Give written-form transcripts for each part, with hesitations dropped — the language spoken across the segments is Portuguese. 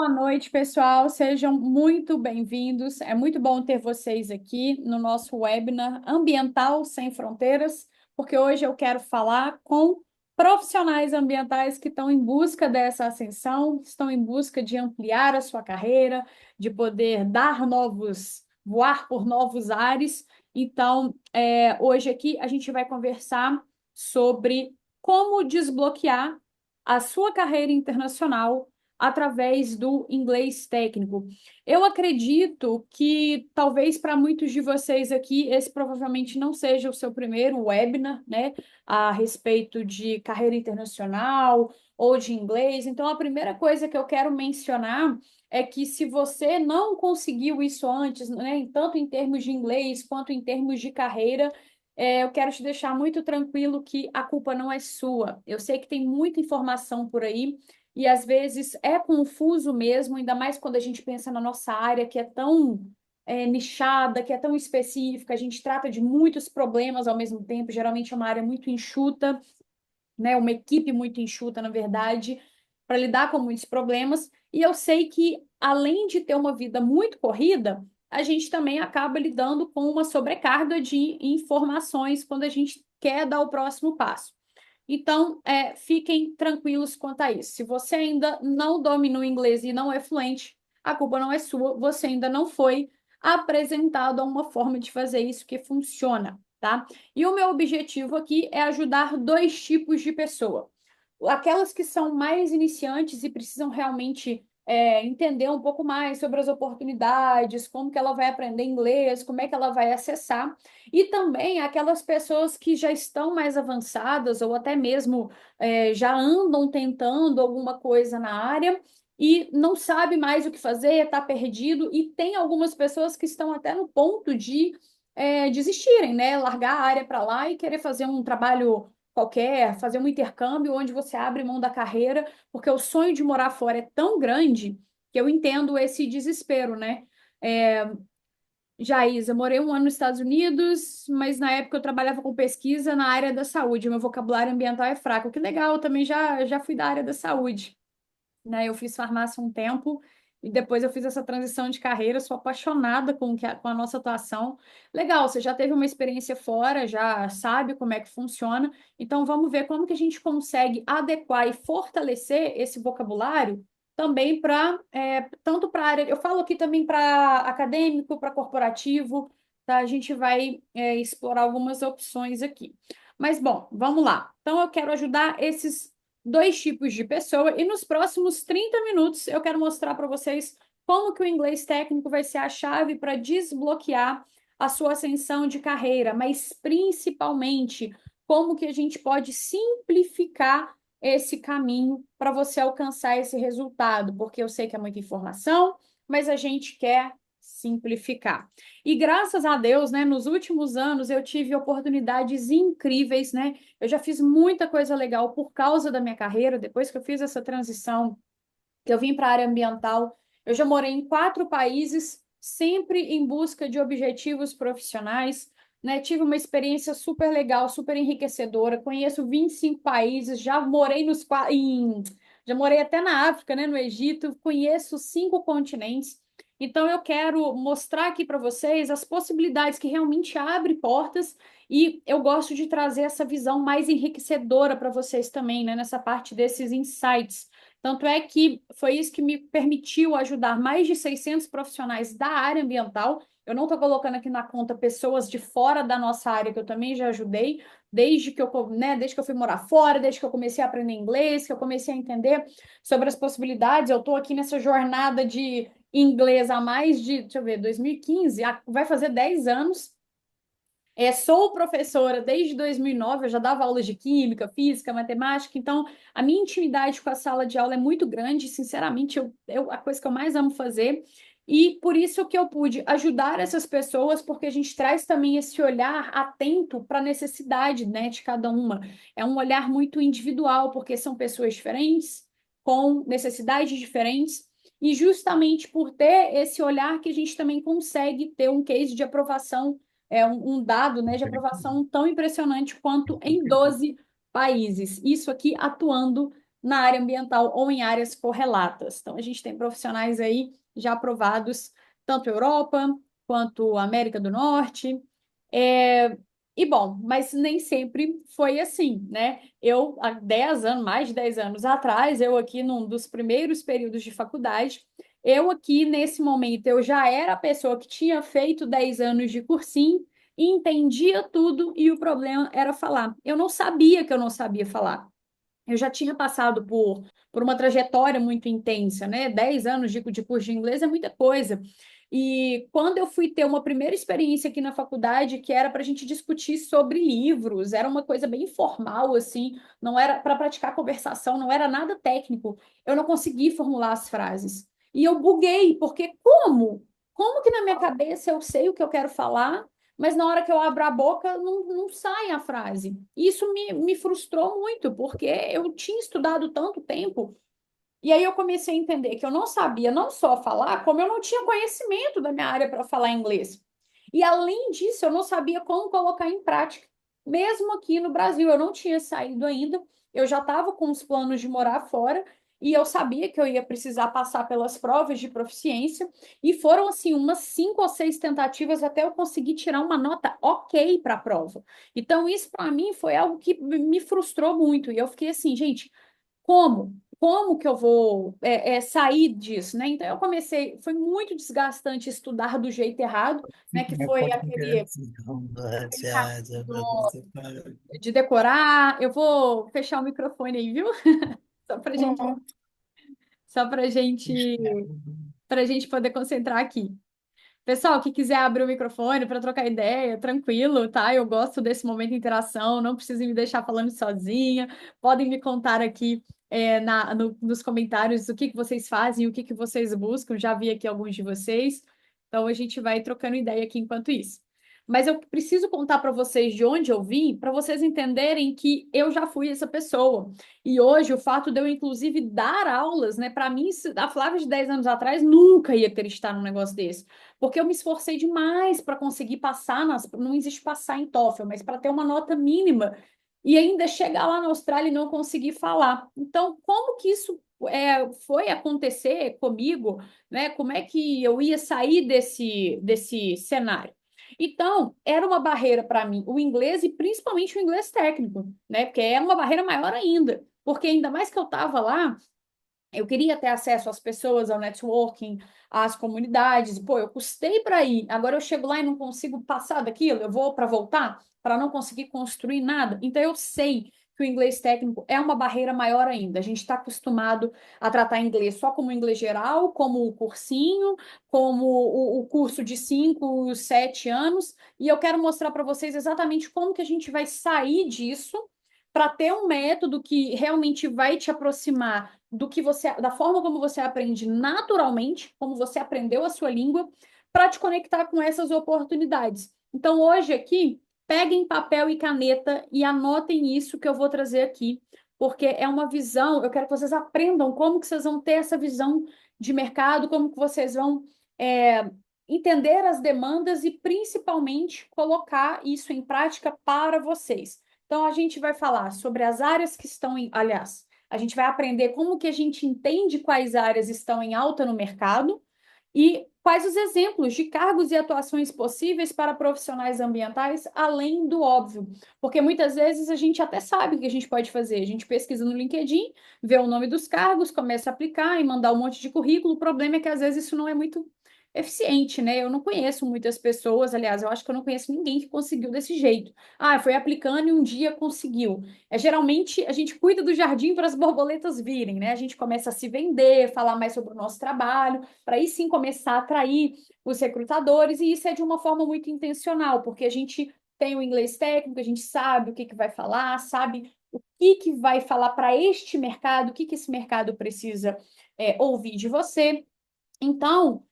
Boa noite, pessoal. Sejam muito bem-vindos. É muito bom ter vocês aqui no nosso webinar Ambiental Sem Fronteiras, porque hoje eu quero falar com profissionais ambientais que estão em busca dessa ascensão, estão em busca de ampliar a sua carreira, de poder voar por novos ares. Então, hoje aqui a gente vai conversar sobre como desbloquear a sua carreira internacional através do inglês técnico. Eu acredito que talvez para muitos de vocês aqui, esse provavelmente não seja o seu primeiro webinar, né, a respeito de carreira internacional ou de inglês. Então, a primeira coisa que eu quero mencionar é que se você não conseguiu isso antes, né, tanto em termos de inglês quanto em termos de carreira, eu quero te deixar muito tranquilo que a culpa não é sua. Eu sei que tem muita informação por aí, e às vezes é confuso mesmo, ainda mais quando a gente pensa na nossa área, que é tão nichada, que é tão específica, a gente trata de muitos problemas ao mesmo tempo, geralmente é uma área muito enxuta, né? Uma equipe muito enxuta, na verdade, para lidar com muitos problemas. E eu sei que, além de ter uma vida muito corrida, a gente também acaba lidando com uma sobrecarga de informações quando a gente quer dar o próximo passo. Então, fiquem tranquilos quanto a isso. Se você ainda não domina o inglês e não é fluente, a culpa não é sua, você ainda não foi apresentado a uma forma de fazer isso que funciona, tá? E o meu objetivo aqui é ajudar dois tipos de pessoa. Aquelas que são mais iniciantes e precisam realmente entender um pouco mais sobre as oportunidades, como que ela vai aprender inglês, como é que ela vai acessar, e também aquelas pessoas que já estão mais avançadas ou até mesmo já andam tentando alguma coisa na área e não sabe mais o que fazer, está perdido, e tem algumas pessoas que estão até no ponto de desistirem, né? Largar a área para lá e querer fazer um trabalho qualquer, fazer um intercâmbio onde você abre mão da carreira, porque o sonho de morar fora é tão grande que eu entendo esse desespero, né? É, Jaís, eu morei um ano nos Estados Unidos, mas na época eu trabalhava com pesquisa na área da saúde. Meu vocabulário ambiental é fraco. Que legal, eu também já fui da área da saúde, né? Eu fiz farmácia um tempo e depois eu fiz essa transição de carreira. Sou apaixonada com a nossa atuação. Legal, você já teve uma experiência fora, já sabe como é que funciona. Então vamos ver como que a gente consegue adequar e fortalecer esse vocabulário também para tanto para a área. Eu falo aqui também para acadêmico, para corporativo, tá? A gente vai explorar algumas opções aqui. Mas bom, vamos lá. Então eu quero ajudar esses dois tipos de pessoa, e nos próximos 30 minutos eu quero mostrar para vocês como que o inglês técnico vai ser a chave para desbloquear a sua ascensão de carreira, mas principalmente como que a gente pode simplificar esse caminho para você alcançar esse resultado, porque eu sei que é muita informação, mas a gente quer simplificar. E graças a Deus, né, nos últimos anos eu tive oportunidades incríveis, né? Eu já fiz muita coisa legal por causa da minha carreira, depois que eu fiz essa transição, que eu vim para a área ambiental. Eu já morei em 4 países, sempre em busca de objetivos profissionais, né? Tive uma experiência super legal, super enriquecedora. Conheço 25 países, já morei até na África, né, no Egito, conheço 5 continentes. Então, eu quero mostrar aqui para vocês as possibilidades que realmente abrem portas, e eu gosto de trazer essa visão mais enriquecedora para vocês também, né, nessa parte desses insights. Tanto é que foi isso que me permitiu ajudar mais de 600 profissionais da área ambiental. Eu não estou colocando aqui na conta pessoas de fora da nossa área, que eu também já ajudei, desde que eu fui morar fora, desde que eu comecei a aprender inglês, que eu comecei a entender sobre as possibilidades. Eu estou aqui nessa jornada de inglês há mais de, deixa eu ver, 2015, vai fazer 10 anos. Sou professora desde 2009, eu já dava aulas de química, física, matemática, então a minha intimidade com a sala de aula é muito grande, sinceramente, a coisa que eu mais amo fazer, e por isso que eu pude ajudar essas pessoas, porque a gente traz também esse olhar atento para a necessidade, né, de cada uma. É um olhar muito individual, porque são pessoas diferentes, com necessidades diferentes, e justamente por ter esse olhar que a gente também consegue ter um case de aprovação, um dado, né, de aprovação tão impressionante quanto em 12 países. Isso aqui atuando na área ambiental ou em áreas correlatas. Então, a gente tem profissionais aí já aprovados, tanto Europa quanto América do Norte. É, bom, mas nem sempre foi assim, né? Eu, há 10 anos, mais de 10 anos atrás, eu aqui num dos primeiros períodos de faculdade, eu aqui nesse momento, eu já era a pessoa que tinha feito 10 anos de cursinho e entendia tudo e o problema era falar. Eu não sabia que eu não sabia falar. Eu já tinha passado por uma trajetória muito intensa, né? 10 anos de curso de inglês é muita coisa. E quando eu fui ter uma primeira experiência aqui na faculdade, que era para a gente discutir sobre livros, era uma coisa bem informal, assim, não era para praticar conversação, não era nada técnico, eu não consegui formular as frases. E eu buguei, porque como? Como que na minha cabeça eu sei o que eu quero falar, mas na hora que eu abro a boca não sai a frase? Isso me frustrou muito, porque eu tinha estudado tanto tempo e aí eu comecei a entender que eu não sabia não só falar, como eu não tinha conhecimento da minha área para falar inglês. E além disso, eu não sabia como colocar em prática. Mesmo aqui no Brasil, eu não tinha saído ainda, eu já estava com os planos de morar fora e eu sabia que eu ia precisar passar pelas provas de proficiência e foram assim umas 5 ou 6 tentativas até eu conseguir tirar uma nota ok para a prova. Então isso para mim foi algo que me frustrou muito e eu fiquei assim, gente, como? Como que eu vou sair disso, né? Então eu comecei, foi muito desgastante estudar do jeito errado, né? Que foi aquele caminho de decorar. Eu vou fechar o microfone aí, viu? Só para gente, só para gente poder concentrar aqui. Pessoal, que quiser abrir o microfone para trocar ideia, tranquilo, tá? Eu gosto desse momento de interação, não precisem me deixar falando sozinha. Podem me contar aqui nos comentários o que que vocês fazem, o que que vocês buscam. Já vi aqui alguns de vocês. Então a gente vai trocando ideia aqui enquanto isso. Mas eu preciso contar para vocês de onde eu vim, para vocês entenderem que eu já fui essa pessoa. E hoje o fato de eu, inclusive, dar aulas, né? Para mim, a Flávia de 10 anos atrás nunca ia acreditar num negócio desse porque eu me esforcei demais para conseguir passar não existe passar em TOEFL, mas para ter uma nota mínima e ainda chegar lá na Austrália e não conseguir falar. Então, como que isso foi acontecer comigo, né? Como é que eu ia sair desse cenário? Então, era uma barreira para mim, o inglês e principalmente o inglês técnico, né? Porque é uma barreira maior ainda, porque ainda mais que eu estava lá, eu queria ter acesso às pessoas, ao networking, às comunidades. Pô, eu custei para ir. Agora eu chego lá e não consigo passar daquilo. Eu vou para voltar para não conseguir construir nada. Então eu sei que o inglês técnico é uma barreira maior ainda. A gente está acostumado a tratar inglês só como inglês geral, como o cursinho, como o curso de 5, 7 anos. E eu quero mostrar para vocês exatamente como que a gente vai sair disso para ter um método que realmente vai te aproximar do que você, da forma como você aprende naturalmente, como você aprendeu a sua língua, para te conectar com essas oportunidades. Então, hoje aqui, peguem papel e caneta e anotem isso que eu vou trazer aqui, porque é uma visão, eu quero que vocês aprendam como que vocês vão ter essa visão de mercado, como que vocês vão entender as demandas e principalmente colocar isso em prática para vocês. Então, a gente vai falar sobre as áreas que estão aliás, a gente vai aprender como que a gente entende quais áreas estão em alta no mercado e quais os exemplos de cargos e atuações possíveis para profissionais ambientais, além do óbvio. Porque muitas vezes a gente até sabe o que a gente pode fazer. A gente pesquisa no LinkedIn, vê o nome dos cargos, começa a aplicar e mandar um monte de currículo. O problema é que às vezes isso não é muito eficiente, né? Eu não conheço muitas pessoas, aliás, eu acho que eu não conheço ninguém que conseguiu desse jeito. Ah, foi aplicando e um dia conseguiu. Geralmente a gente cuida do jardim para as borboletas virem, né? A gente começa a se vender, falar mais sobre o nosso trabalho, para aí sim começar a atrair os recrutadores, e isso é de uma forma muito intencional, porque a gente tem o inglês técnico, a gente sabe o que vai falar, sabe o que vai falar para este mercado, o que esse mercado precisa ouvir de você. Então,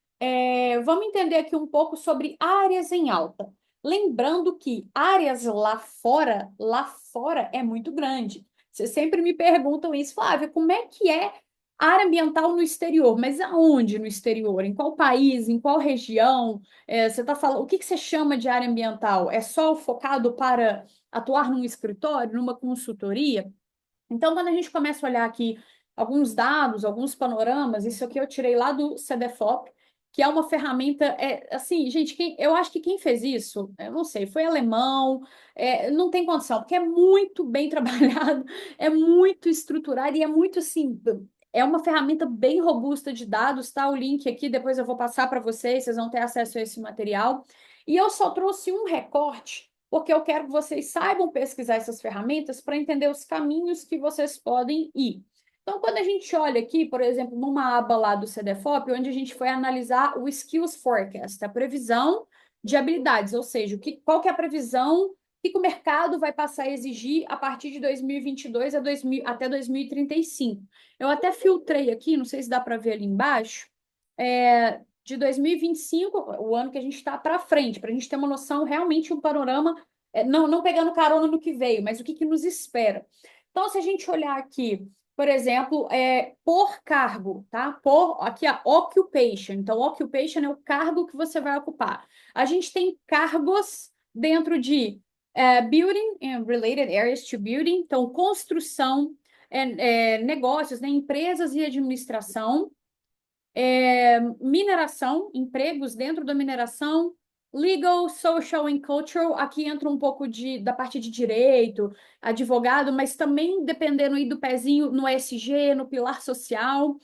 vamos entender aqui um pouco sobre áreas em alta. Lembrando que áreas lá fora é muito grande. Vocês sempre me perguntam isso, Flávia, como é que é área ambiental no exterior? Mas aonde no exterior? Em qual país? Em qual região? Você está falando, o que que você chama de área ambiental? É só focado para atuar num escritório, numa consultoria? Então, quando a gente começa a olhar aqui alguns dados, alguns panoramas. Isso aqui eu tirei lá do CDFOP, que é uma ferramenta, assim, gente, eu acho que quem fez isso, eu não sei, foi alemão, não tem condição, porque é muito bem trabalhado, é muito estruturado e é muito, assim, é uma ferramenta bem robusta de dados, tá? O link aqui, depois eu vou passar para vocês, vocês vão ter acesso a esse material. E eu só trouxe um recorte, porque eu quero que vocês saibam pesquisar essas ferramentas para entender os caminhos que vocês podem ir. Então, quando a gente olha aqui, por exemplo, numa aba lá do CDFOP, onde a gente foi analisar o Skills Forecast, a previsão de habilidades, ou seja, qual que é a previsão que o mercado vai passar a exigir a partir de 2022 até 2035. Eu até filtrei aqui, não sei se dá para ver ali embaixo, de 2025, o ano que a gente está para frente, para a gente ter uma noção, realmente um panorama, não pegando carona no que veio, mas o que nos espera. Então, se a gente olhar aqui, por exemplo, por cargo, tá? Aqui a occupation. Então, occupation é o cargo que você vai ocupar. A gente tem cargos dentro de building and related areas to building, então construção, negócios, né? Empresas e administração, mineração, empregos dentro da mineração, legal, social and cultural, aqui entra um pouco da parte de direito, advogado, mas também dependendo aí do pezinho no ESG, no pilar social,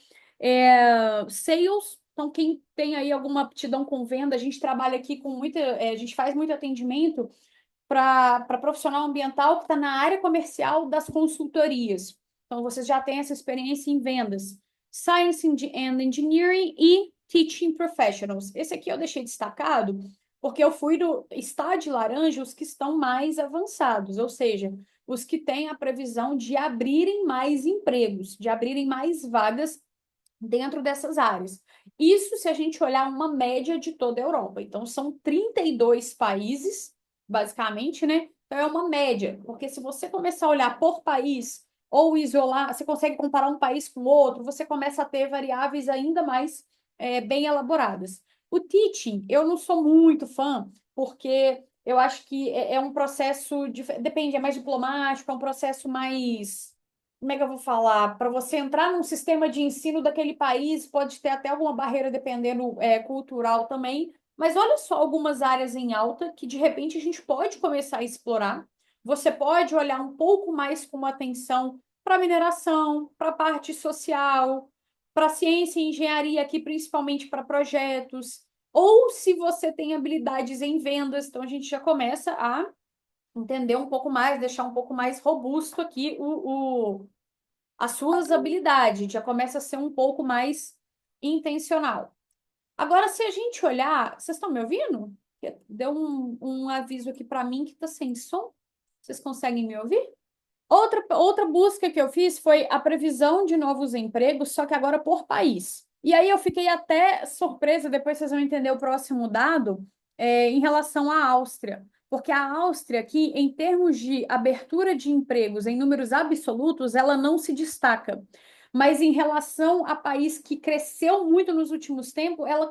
sales, então quem tem aí alguma aptidão com venda, a gente trabalha aqui com a gente faz muito atendimento para profissional ambiental que está na área comercial das consultorias. Então, vocês já têm essa experiência em vendas. Science and Engineering e Teaching Professionals. Esse aqui eu deixei destacado porque eu fui do estágio laranja os que estão mais avançados, ou seja, os que têm a previsão de abrirem mais empregos, de abrirem mais vagas dentro dessas áreas. Isso se a gente olhar uma média de toda a Europa. Então, são 32 países, basicamente, né? Então, é uma média, porque se você começar a olhar por país ou isolar, você consegue comparar um país com outro, você começa a ter variáveis ainda mais bem elaboradas. O teaching, eu não sou muito fã, porque eu acho que é um processo, depende, é mais diplomático, é um processo mais como é que eu vou falar? Para você entrar num sistema de ensino daquele país, pode ter até alguma barreira, dependendo, cultural também. Mas olha só algumas áreas em alta que de repente a gente pode começar a explorar. Você pode olhar um pouco mais com atenção para a mineração, para a parte social, para ciência e engenharia, aqui principalmente para projetos. Ou se você tem habilidades em vendas, então a gente já começa a entender um pouco mais, deixar um pouco mais robusto aqui as suas habilidades, já começa a ser um pouco mais intencional. Agora, se a gente olhar, vocês estão me ouvindo? Deu um aviso aqui para mim que está sem som. Vocês conseguem me ouvir? Outra busca que eu fiz foi a previsão de novos empregos, só que agora por país. E aí eu fiquei até surpresa, depois vocês vão entender o próximo dado, em relação à Áustria. Porque a Áustria, aqui, em termos de abertura de empregos em números absolutos, ela não se destaca. Mas em relação a país que cresceu muito nos últimos tempos, ela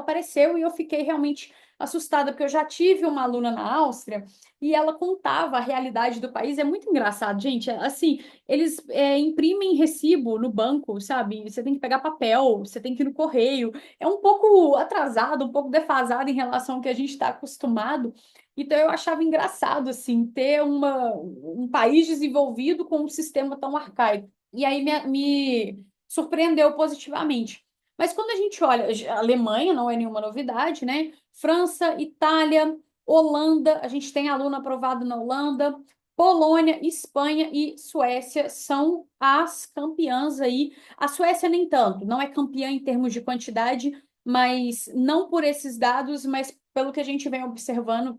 apareceu e eu fiquei realmente assustada, porque eu já tive uma aluna na Áustria e ela contava a realidade do país. É muito engraçado, gente. Assim, eles imprimem recibo no banco, sabe? Você tem que pegar papel, você tem que ir no correio. É um pouco atrasado, um pouco defasado em relação ao que a gente está acostumado. Então, eu achava engraçado, assim, ter um país desenvolvido com um sistema tão arcaico. E aí me surpreendeu positivamente. Mas quando a gente olha, a Alemanha não é nenhuma novidade, né? França, Itália, Holanda, a gente tem aluno aprovado na Holanda, Polônia, Espanha e Suécia são as campeãs aí. A Suécia nem tanto, não é campeã em termos de quantidade, mas não por esses dados, mas pelo que a gente vem observando,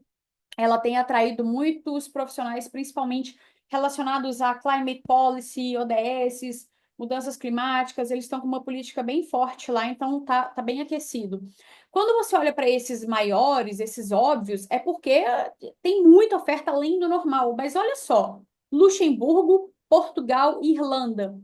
ela tem atraído muitos profissionais, principalmente relacionados a climate policy, ODS, mudanças climáticas, eles estão com uma política bem forte lá, então tá bem aquecido. Quando você olha para esses maiores, esses óbvios, é porque tem muita oferta além do normal, mas olha só, Luxemburgo, Portugal e Irlanda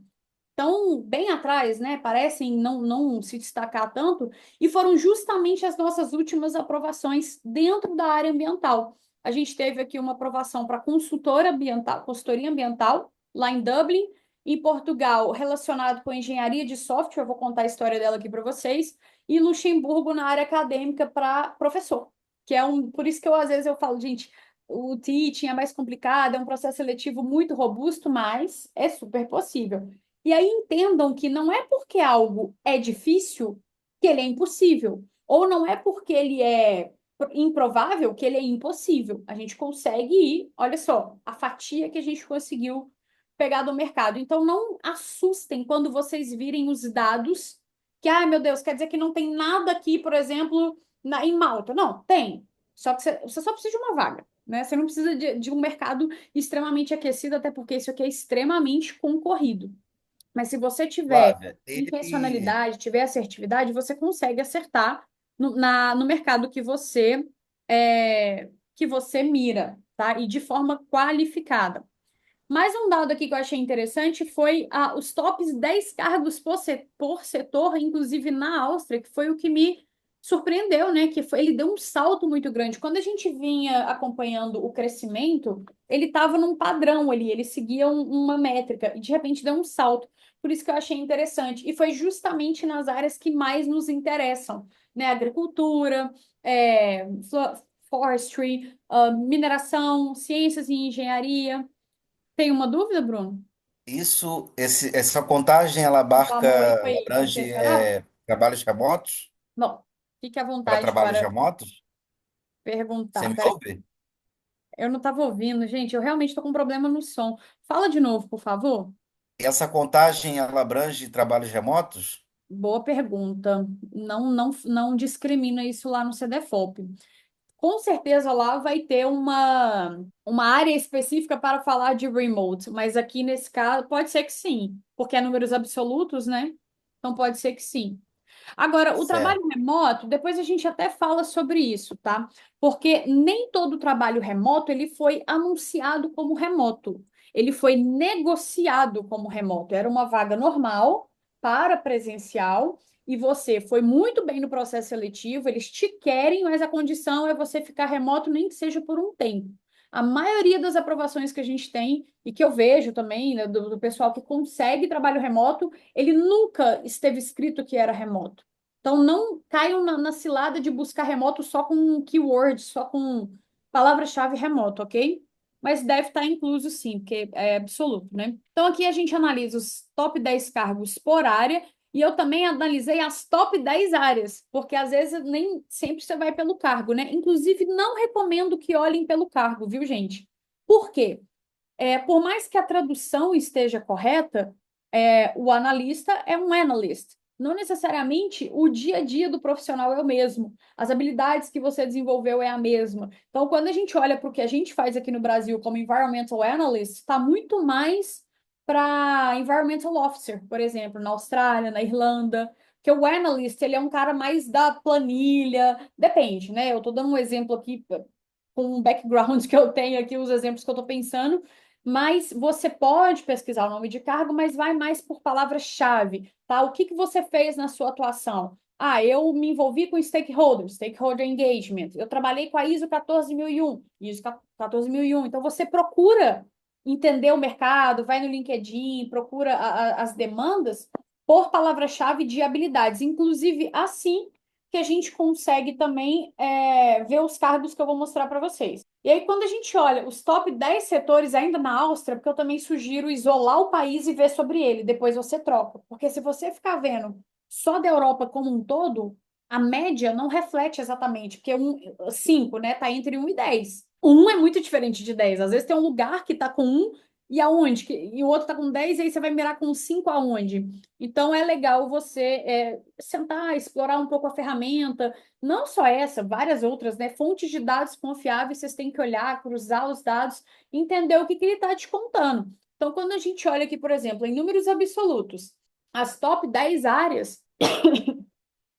estão bem atrás, né? Parecem não se destacar tanto, e foram justamente as nossas últimas aprovações dentro da área ambiental. A gente teve aqui uma aprovação para consultoria ambiental lá em Dublin, em Portugal relacionado com engenharia de software, eu vou contar a história dela aqui para vocês, e em Luxemburgo na área acadêmica para professor, que é por isso que às vezes eu falo, gente, o teaching é mais complicado, é um processo seletivo muito robusto, mas é super possível. E aí entendam que não é porque algo é difícil que ele é impossível, ou não é porque ele é improvável que ele é impossível. A gente consegue ir, olha só, a fatia que a gente conseguiu pegar do mercado. Então não assustem quando vocês virem os dados que, ai meu Deus, quer dizer que não tem nada aqui, por exemplo, em Malta. Não, tem. Só que você só precisa de uma vaga, né? Você não precisa de um mercado extremamente aquecido, até porque isso aqui é extremamente concorrido. Mas se você tiver Flávia, intencionalidade, tiver assertividade, você consegue acertar no mercado que você mira, tá? E de forma qualificada. Mais um dado aqui que eu achei interessante foi os tops 10 cargos por setor, inclusive na Áustria, que foi o que me surpreendeu, né? Ele deu um salto muito grande. Quando a gente vinha acompanhando o crescimento, ele estava num padrão ali, ele seguia uma métrica, e de repente deu um salto. Por isso que eu achei interessante. E foi justamente nas áreas que mais nos interessam, né? Agricultura, forestry, mineração, ciências e engenharia. Tem uma dúvida, Bruno? essa contagem ela Dá abarca, uma oi ela foi abrange intencional? trabalhos remotos? Bom, fique à Para vontade trabalhos para remotos? Você perguntar. me Peraí, ouve? eu não estava ouvindo, gente. Eu realmente estou com um problema no som. Fala de novo, por favor. Essa contagem ela abrange trabalhos remotos? Boa pergunta. Não discrimina isso lá no CDFOP. Com certeza lá vai ter uma área específica para falar de remote, mas aqui nesse caso pode ser que sim, porque é números absolutos, né? Então pode ser que sim. Agora, o Certo. trabalho remoto, depois a gente até fala sobre isso, tá? Porque nem todo trabalho remoto ele foi anunciado como remoto. Ele foi negociado como remoto. Era uma vaga normal para presencial e você foi muito bem no processo seletivo, eles te querem, mas a condição é você ficar remoto nem que seja por um tempo. A maioria das aprovações que a gente tem e que eu vejo também, né, do pessoal que consegue trabalho remoto, ele nunca esteve escrito que era remoto. Então, não caiam na cilada de buscar remoto só com keyword, só com palavra-chave remoto, ok? Mas deve estar incluso sim, porque é absoluto, né? Então, aqui a gente analisa os top 10 cargos por área e eu também analisei as top 10 áreas, porque às vezes nem sempre você vai pelo cargo, né? Inclusive, não recomendo que olhem pelo cargo, viu, gente? Por quê? Por mais que a tradução esteja correta, o analista é um analyst. Não necessariamente o dia a dia do profissional é o mesmo. As habilidades que você desenvolveu é a mesma. Então, quando a gente olha para o que a gente faz aqui no Brasil como environmental analyst, está muito mais para environmental officer, por exemplo, na Austrália, na Irlanda. Que o analyst, ele é um cara mais da planilha, depende, né? Eu estou dando um exemplo aqui com o background que eu tenho aqui, os exemplos que eu estou pensando, mas você pode pesquisar o nome de cargo, mas vai mais por palavra-chave, tá? O que que você fez na sua atuação? Ah, eu me envolvi com stakeholders, stakeholder engagement. Eu trabalhei com a ISO 14001, ISO 14001. Então você procura entender o mercado, vai no LinkedIn, procura as demandas por palavra-chave de habilidades. Inclusive, assim que a gente consegue também ver os cargos que eu vou mostrar para vocês. E aí, quando a gente olha os top 10 setores ainda na Áustria, porque eu também sugiro isolar o país e ver sobre ele, depois você troca. Porque se você ficar vendo só da Europa como um todo, a média não reflete exatamente, porque 5, né, tá entre 1 e 10. Um é muito diferente de 10. Às vezes tem um lugar que tá com um e aonde? E o outro tá com 10, e aí você vai mirar com 5 aonde? Então é legal você sentar, explorar um pouco a ferramenta, não só essa, várias outras, né? Fontes de dados confiáveis, vocês têm que olhar, cruzar os dados, entender o que ele está te contando. Então, quando a gente olha aqui, por exemplo, em números absolutos, as top 10 áreas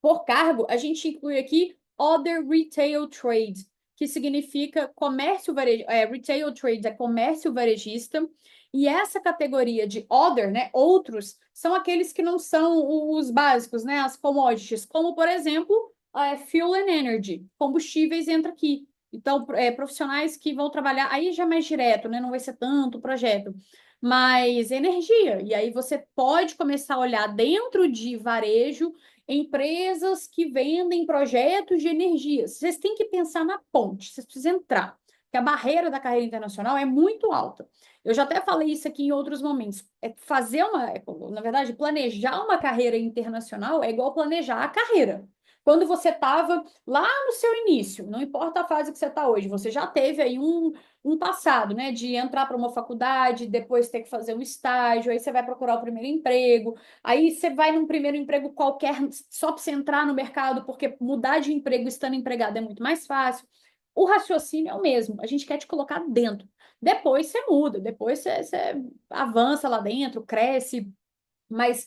por cargo, a gente inclui aqui Other Retail Trade, que significa comércio varejista. Retail Trade é comércio varejista. E essa categoria de Other, né, outros, são aqueles que não são os básicos, né, as commodities, como, por exemplo, Fuel and Energy, combustíveis entra aqui. Então, profissionais que vão trabalhar, aí já é mais direto, né, não vai ser tanto projeto. mas energia. E aí você pode começar a olhar dentro de varejo empresas que vendem projetos de energia. Vocês têm que pensar na ponte, vocês precisam entrar, porque a barreira da carreira internacional é muito alta. Eu já até falei isso aqui em outros momentos. Na verdade, planejar uma carreira internacional é igual planejar a carreira. Quando você estava lá no seu início, não importa a fase que você está hoje, você já teve aí um passado, né, de entrar para uma faculdade, depois ter que fazer um estágio, aí você vai procurar o primeiro emprego, aí você vai num primeiro emprego qualquer só para você entrar no mercado, porque mudar de emprego estando empregado é muito mais fácil. O raciocínio é o mesmo, a gente quer te colocar dentro. Depois você muda, depois você avança lá dentro, cresce, mas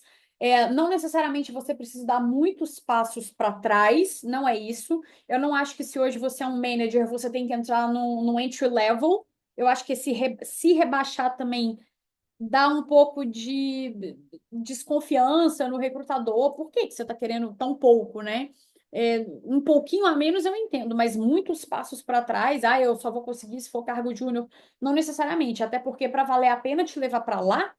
não necessariamente você precisa dar muitos passos para trás, não é isso. Eu não acho que se hoje você é um manager, você tem que entrar no entry level. Eu acho que se rebaixar também dá um pouco de desconfiança no recrutador. Por que que você está querendo tão pouco, né? Um pouquinho a menos eu entendo, mas muitos passos para trás, eu só vou conseguir se for cargo júnior. Não necessariamente, até porque para valer a pena te levar para lá,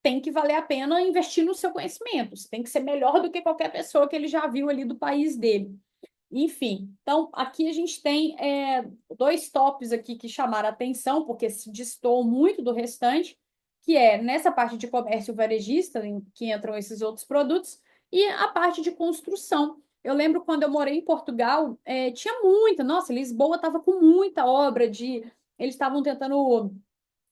tem que valer a pena investir no seu conhecimento. Você tem que ser melhor do que qualquer pessoa que ele já viu ali do país dele. Enfim, então aqui a gente tem dois tops aqui que chamaram a atenção, porque se destoam muito do restante, que é nessa parte de comércio varejista, em que entram esses outros produtos, e a parte de construção. Eu lembro quando eu morei em Portugal, tinha muita, nossa, Lisboa estava com muita obra eles estavam tentando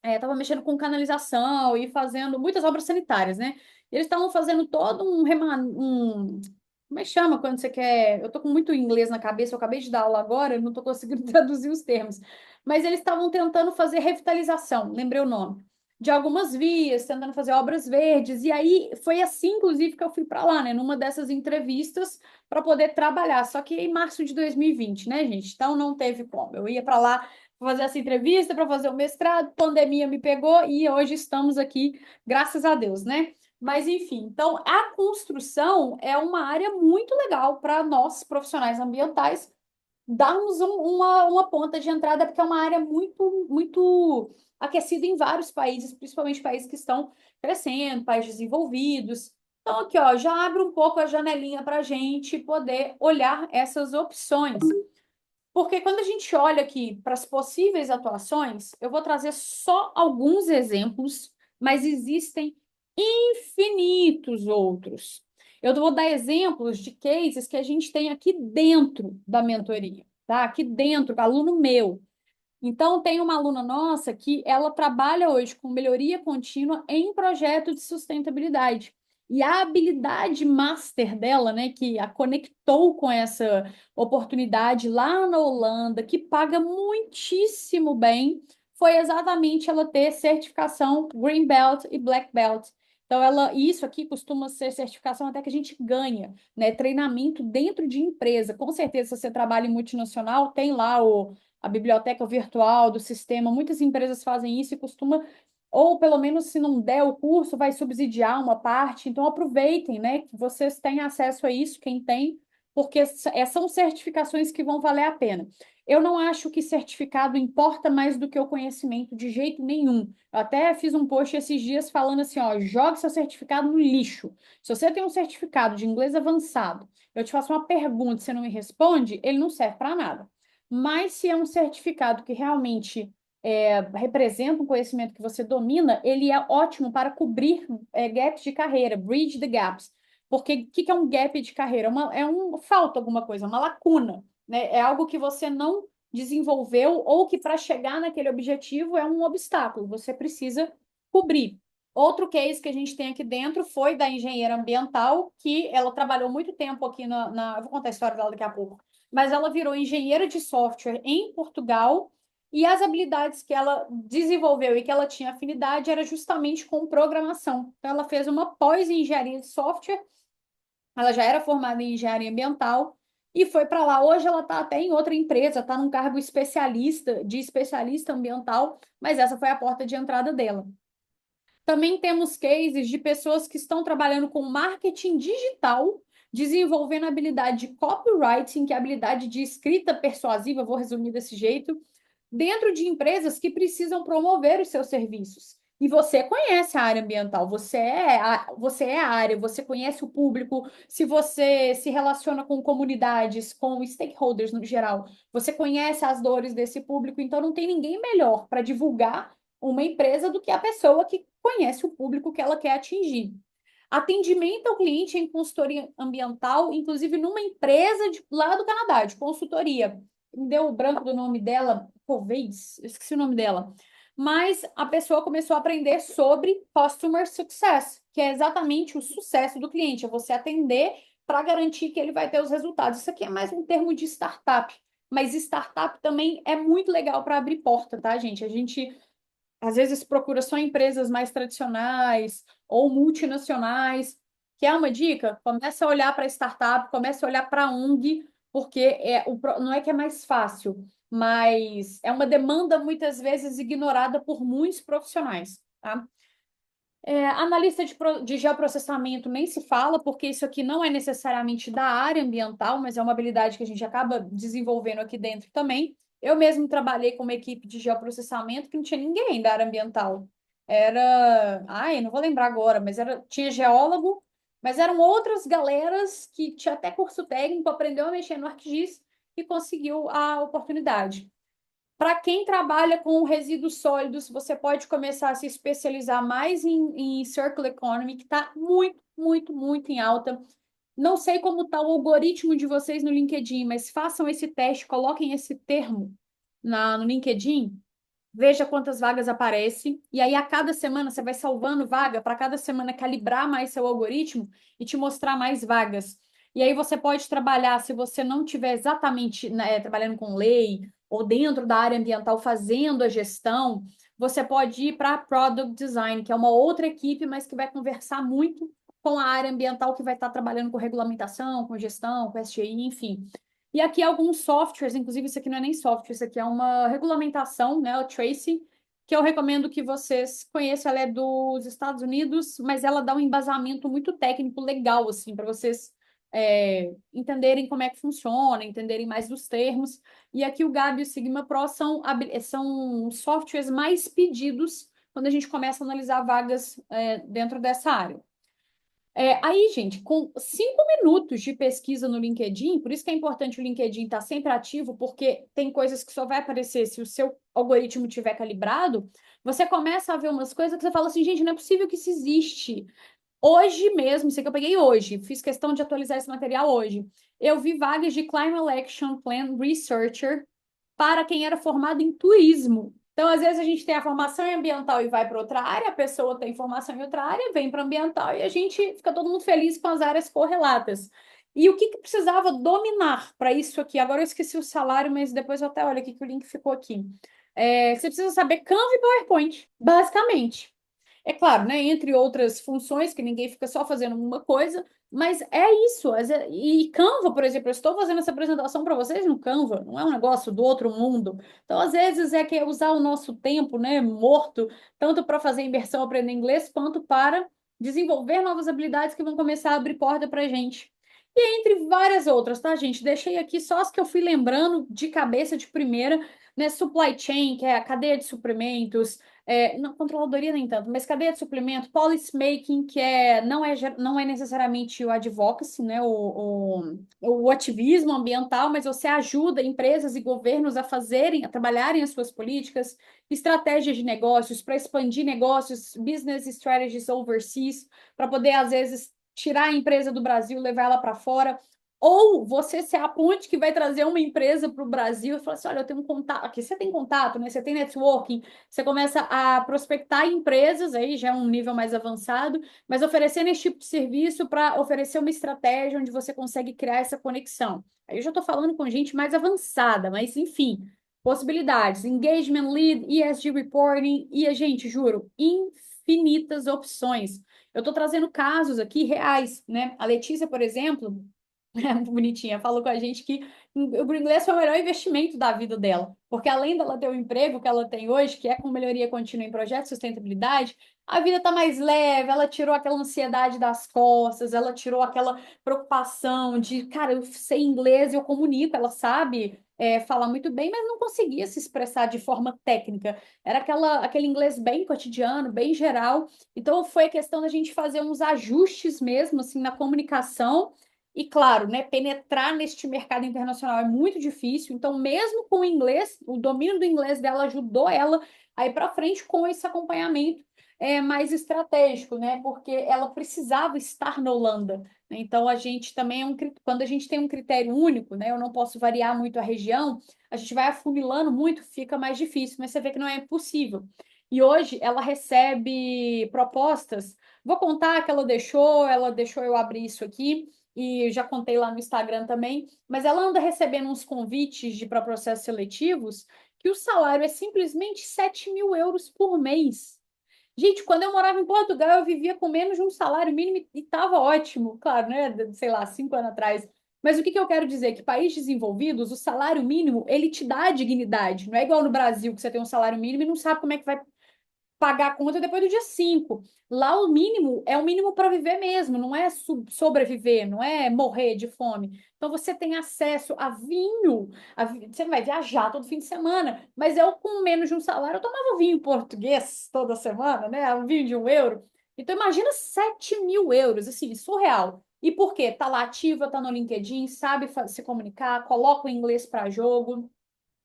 estava mexendo com canalização e fazendo muitas obras sanitárias, né? E eles estavam fazendo todo como é que chama quando você quer? Eu tô com muito inglês na cabeça, eu acabei de dar aula agora, eu não tô conseguindo traduzir os termos. Mas eles estavam tentando fazer revitalização, lembrei o nome, de algumas vias, tentando fazer obras verdes. E aí foi assim, inclusive, que eu fui para lá, né? Numa dessas entrevistas para poder trabalhar. Só que em março de 2020, né, gente? Então não teve como. Eu ia para lá fazer essa entrevista, para fazer o mestrado, pandemia me pegou e hoje estamos aqui, graças a Deus, né? Mas enfim, então a construção é uma área muito legal para nós, profissionais ambientais, darmos uma ponta de entrada, porque é uma área muito, muito aquecida em vários países, principalmente países que estão crescendo, países desenvolvidos. Então, aqui, ó, já abre um pouco a janelinha para a gente poder olhar essas opções. Porque quando a gente olha aqui para as possíveis atuações, eu vou trazer só alguns exemplos, mas existem infinitos outros. Eu vou dar exemplos de cases que a gente tem aqui dentro da mentoria, tá? Aqui dentro, aluno meu. Então, tem uma aluna nossa que ela trabalha hoje com melhoria contínua em projeto de sustentabilidade. E a habilidade master dela, né, que a conectou com essa oportunidade lá na Holanda, que paga muitíssimo bem, foi exatamente ela ter certificação Green Belt e Black Belt. Então, isso aqui costuma ser certificação até que a gente ganha, né? Treinamento dentro de empresa. Com certeza, se você trabalha em multinacional, tem lá a biblioteca virtual do sistema. Muitas empresas fazem isso e costuma, ou pelo menos se não der o curso, vai subsidiar uma parte. Então aproveitem, né, que vocês têm acesso a isso, quem tem, porque são certificações que vão valer a pena. Eu não acho que certificado importa mais do que o conhecimento de jeito nenhum. Eu até fiz um post esses dias falando assim, ó, jogue seu certificado no lixo. Se você tem um certificado de inglês avançado, eu te faço uma pergunta, você não me responde, ele não serve para nada. Mas se é um certificado que realmente representa um conhecimento que você domina, ele é ótimo para cobrir gaps de carreira, bridge the gaps. Porque o que é um gap de carreira? Falta alguma coisa, uma lacuna, né? É algo que você não desenvolveu ou que para chegar naquele objetivo é um obstáculo, você precisa cobrir. Outro case que a gente tem aqui dentro foi da engenheira ambiental, que ela trabalhou muito tempo aqui eu vou contar a história dela daqui a pouco, mas ela virou engenheira de software em Portugal e as habilidades que ela desenvolveu e que ela tinha afinidade era justamente com programação. Então, ela fez uma pós em engenharia de software, ela já era formada em engenharia ambiental e foi para lá. Hoje ela está até em outra empresa, está num cargo de especialista ambiental, mas essa foi a porta de entrada dela. Também temos cases de pessoas que estão trabalhando com marketing digital, desenvolvendo habilidade de copywriting, que é a habilidade de escrita persuasiva, vou resumir desse jeito, dentro de empresas que precisam promover os seus serviços. E você conhece a área ambiental, você é a área, você conhece o público, se você se relaciona com comunidades, com stakeholders no geral, você conhece as dores desse público, então não tem ninguém melhor para divulgar uma empresa do que a pessoa que conhece o público que ela quer atingir. Atendimento ao cliente em consultoria ambiental, inclusive numa empresa lá do Canadá, de consultoria. Me deu o branco do nome dela, talvez, esqueci o nome dela. Mas a pessoa começou a aprender sobre Customer Success, que é exatamente o sucesso do cliente, é você atender para garantir que ele vai ter os resultados. Isso aqui é mais um termo de startup, mas startup também é muito legal para abrir porta, tá, gente? A gente às vezes procura só empresas mais tradicionais ou multinacionais. Quer uma dica? Começa a olhar para startup, começa a olhar para a ONG, porque não é que é mais fácil, mas é uma demanda muitas vezes ignorada por muitos profissionais, tá? Analista de geoprocessamento nem se fala, porque isso aqui não é necessariamente da área ambiental, mas é uma habilidade que a gente acaba desenvolvendo aqui dentro também. Eu mesmo trabalhei com uma equipe de geoprocessamento que não tinha ninguém da área ambiental. Ai, não vou lembrar agora, mas tinha geólogo, mas eram outras galeras que tinha até curso técnico, aprendeu a mexer no ArcGIS e conseguiu a oportunidade. Para quem trabalha com resíduos sólidos, você pode começar a se especializar mais em Circular Economy, que está muito, muito, muito em alta. Não sei como está o algoritmo de vocês no LinkedIn, mas façam esse teste, coloquem esse termo no LinkedIn, veja quantas vagas aparecem, e aí a cada semana você vai salvando vaga para cada semana calibrar mais seu algoritmo e te mostrar mais vagas. E aí você pode trabalhar, se você não tiver exatamente, né, trabalhando com lei ou dentro da área ambiental fazendo a gestão, você pode ir para Product Design, que é uma outra equipe, mas que vai conversar muito com a área ambiental que vai estar trabalhando com regulamentação, com gestão, com SGI, enfim. E aqui alguns softwares, inclusive isso aqui não é nem software, isso aqui é uma regulamentação, né, o Tracy, que eu recomendo que vocês conheçam. Ela é dos Estados Unidos, mas ela dá um embasamento muito técnico legal, assim, para vocês entenderem como é que funciona, entenderem mais dos termos. E aqui o Gabi e o Sigma Pro são softwares mais pedidos quando a gente começa a analisar vagas dentro dessa área. Aí, gente, com 5 minutos de pesquisa no LinkedIn, por isso que é importante o LinkedIn estar sempre ativo, porque tem coisas que só vai aparecer se o seu algoritmo tiver calibrado, você começa a ver umas coisas que você fala assim, gente, não é possível que isso existe. Hoje mesmo, isso aqui eu peguei hoje, fiz questão de atualizar esse material hoje. Eu vi vagas de Climate Action Plan Researcher para quem era formado em turismo. Então, às vezes, a gente tem a formação em ambiental e vai para outra área, a pessoa tem formação em outra área, vem para ambiental e a gente fica todo mundo feliz com as áreas correlatas. E o que, que precisava dominar para isso aqui? Agora eu esqueci o salário, mas depois eu até olho aqui que o link ficou aqui. Você precisa saber Canva e PowerPoint, basicamente. É claro, né? Entre outras funções, que ninguém fica só fazendo uma coisa, mas é isso. E Canva, por exemplo, eu estou fazendo essa apresentação para vocês no Canva, não é um negócio do outro mundo. Então, às vezes, é que é usar o nosso tempo, né, morto, tanto para fazer imersão, aprender inglês, quanto para desenvolver novas habilidades que vão começar a abrir porta para a gente. E entre várias outras, tá, gente? Deixei aqui só as que eu fui lembrando de cabeça de primeira, né? Supply chain, que é a cadeia de suprimentos, não, controladoria nem tanto, mas cadeia de suplemento, policy making, que não é necessariamente o advocacy, né, o ativismo ambiental, mas você ajuda empresas e governos a fazerem, a trabalharem as suas políticas, estratégias de negócios, para expandir negócios, business strategies overseas, para poder, às vezes, tirar a empresa do Brasil, levar ela para fora. Ou você ser a ponte que vai trazer uma empresa para o Brasil e falar assim: olha, eu tenho um contato. Aqui você tem contato, né? Você tem networking, você começa a prospectar empresas, aí já é um nível mais avançado, mas oferecendo esse tipo de serviço para oferecer uma estratégia onde você consegue criar essa conexão. Aí eu já estou falando com gente mais avançada, mas enfim, possibilidades. Engagement Lead, ESG Reporting, e, gente, juro, infinitas opções. Eu estou trazendo casos aqui reais, né? A Letícia, por exemplo. É muito bonitinha. Falou com a gente que o inglês foi o melhor investimento da vida dela. Porque além dela ter o emprego que ela tem hoje, que é com melhoria contínua em projetos de sustentabilidade, a vida tá mais leve, ela tirou aquela ansiedade das costas, ela tirou aquela preocupação de, cara, eu sei inglês, eu comunico, ela sabe falar muito bem, mas não conseguia se expressar de forma técnica. Era aquele inglês bem cotidiano, bem geral. Então foi a questão da gente fazer uns ajustes mesmo, assim, na comunicação e claro, né, penetrar neste mercado internacional é muito difícil, então mesmo com o inglês, o domínio do inglês dela ajudou ela a ir para frente com esse acompanhamento mais estratégico, né? Porque ela precisava estar na Holanda, né? Então a gente também quando a gente tem um critério único, né? Eu não posso variar muito a região, a gente vai afunilando muito, fica mais difícil, mas você vê que não é impossível. E hoje ela recebe propostas. Vou contar que ela deixou eu abrir isso aqui e já contei lá no Instagram também, mas ela anda recebendo uns convites para processos seletivos que o salário é simplesmente 7.000 euros por mês. Gente, quando eu morava em Portugal, eu vivia com menos de um salário mínimo e estava ótimo, claro, né? Sei lá, 5 anos atrás. Mas o que eu quero dizer? Que países desenvolvidos, o salário mínimo, ele te dá dignidade. Não é igual no Brasil, que você tem um salário mínimo e não sabe como é que vai pagar a conta depois do dia 5. Lá o mínimo é o mínimo para viver mesmo, não é sobreviver, não é morrer de fome. Então você tem acesso a vinho, você não vai viajar todo fim de semana, mas eu com menos de um salário, eu tomava vinho português toda semana, né? Um vinho de 1 euro. Então imagina 7.000 euros, assim, surreal. E por quê? Tá lá ativa, tá no LinkedIn, sabe se comunicar, coloca o inglês para jogo.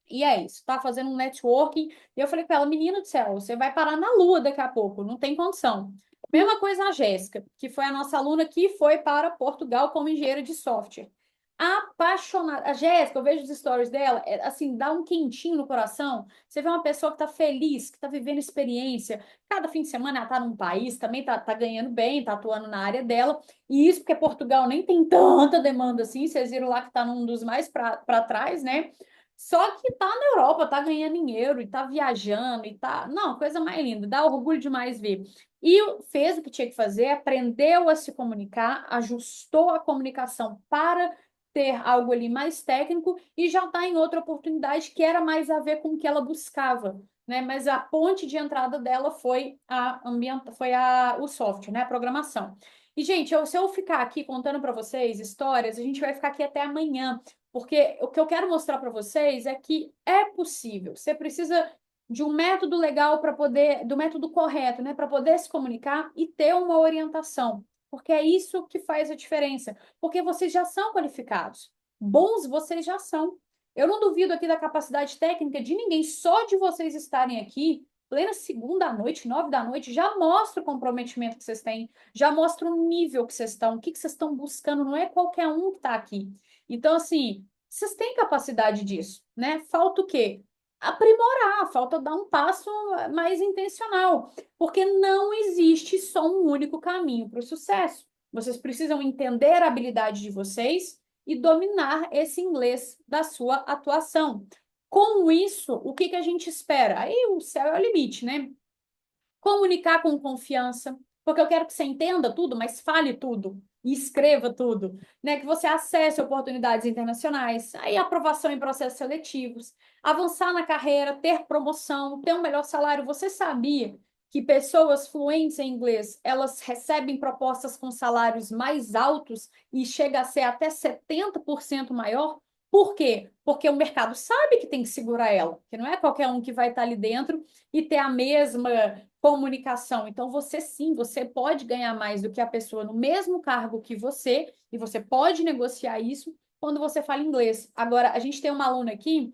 E é isso, tá fazendo um networking. E eu falei com ela, menina do céu, você vai parar na lua daqui a pouco, não tem condição. Mesma coisa a Jéssica, que foi a nossa aluna que foi para Portugal como engenheira de software. Apaixonada. A Jéssica, eu vejo os stories dela, assim, dá um quentinho no coração. Você vê uma pessoa que tá feliz, que tá vivendo experiência. Cada fim de semana ela tá num país, também tá ganhando bem, tá atuando na área dela. E isso porque Portugal nem tem tanta demanda assim. Vocês viram lá que tá num dos mais para trás, né? Só que tá na Europa, tá ganhando dinheiro e tá viajando e tá. Não, coisa mais linda, dá orgulho demais ver. E fez o que tinha que fazer, aprendeu a se comunicar, ajustou a comunicação para ter algo ali mais técnico e já está em outra oportunidade que era mais a ver com o que ela buscava, né? Mas a ponte de entrada dela foi o software, né? A programação. E, gente, se eu ficar aqui contando para vocês histórias, a gente vai ficar aqui até amanhã. Porque o que eu quero mostrar para vocês é que é possível. Você precisa de um método legal para poder, do método correto, né, para poder se comunicar e ter uma orientação. Porque é isso que faz a diferença. Porque vocês já são qualificados. Bons vocês já são. Eu não duvido aqui da capacidade técnica de ninguém, só de vocês estarem aqui, plena segunda à noite, 9 da noite, já mostra o comprometimento que vocês têm, já mostra o nível que vocês estão, o que vocês estão buscando, não é qualquer um que está aqui. Então, assim, vocês têm capacidade disso, né? Falta o quê? Aprimorar, falta dar um passo mais intencional, porque não existe só um único caminho para o sucesso. Vocês precisam entender a habilidade de vocês e dominar esse inglês da sua atuação. Com isso, o que a gente espera? Aí o céu é o limite, né? Comunicar com confiança, porque eu quero que você entenda tudo, mas fale tudo e escreva tudo, né? Que você acesse oportunidades internacionais, aí aprovação em processos seletivos, avançar na carreira, ter promoção, ter um melhor salário. Você sabia que pessoas fluentes em inglês, elas recebem propostas com salários mais altos e chega a ser até 70% maior? Por quê? Porque o mercado sabe que tem que segurar ela, que não é qualquer um que vai estar ali dentro e ter a mesma comunicação. Então, você sim, você pode ganhar mais do que a pessoa no mesmo cargo que você, e você pode negociar isso quando você fala inglês. Agora, a gente tem uma aluna aqui,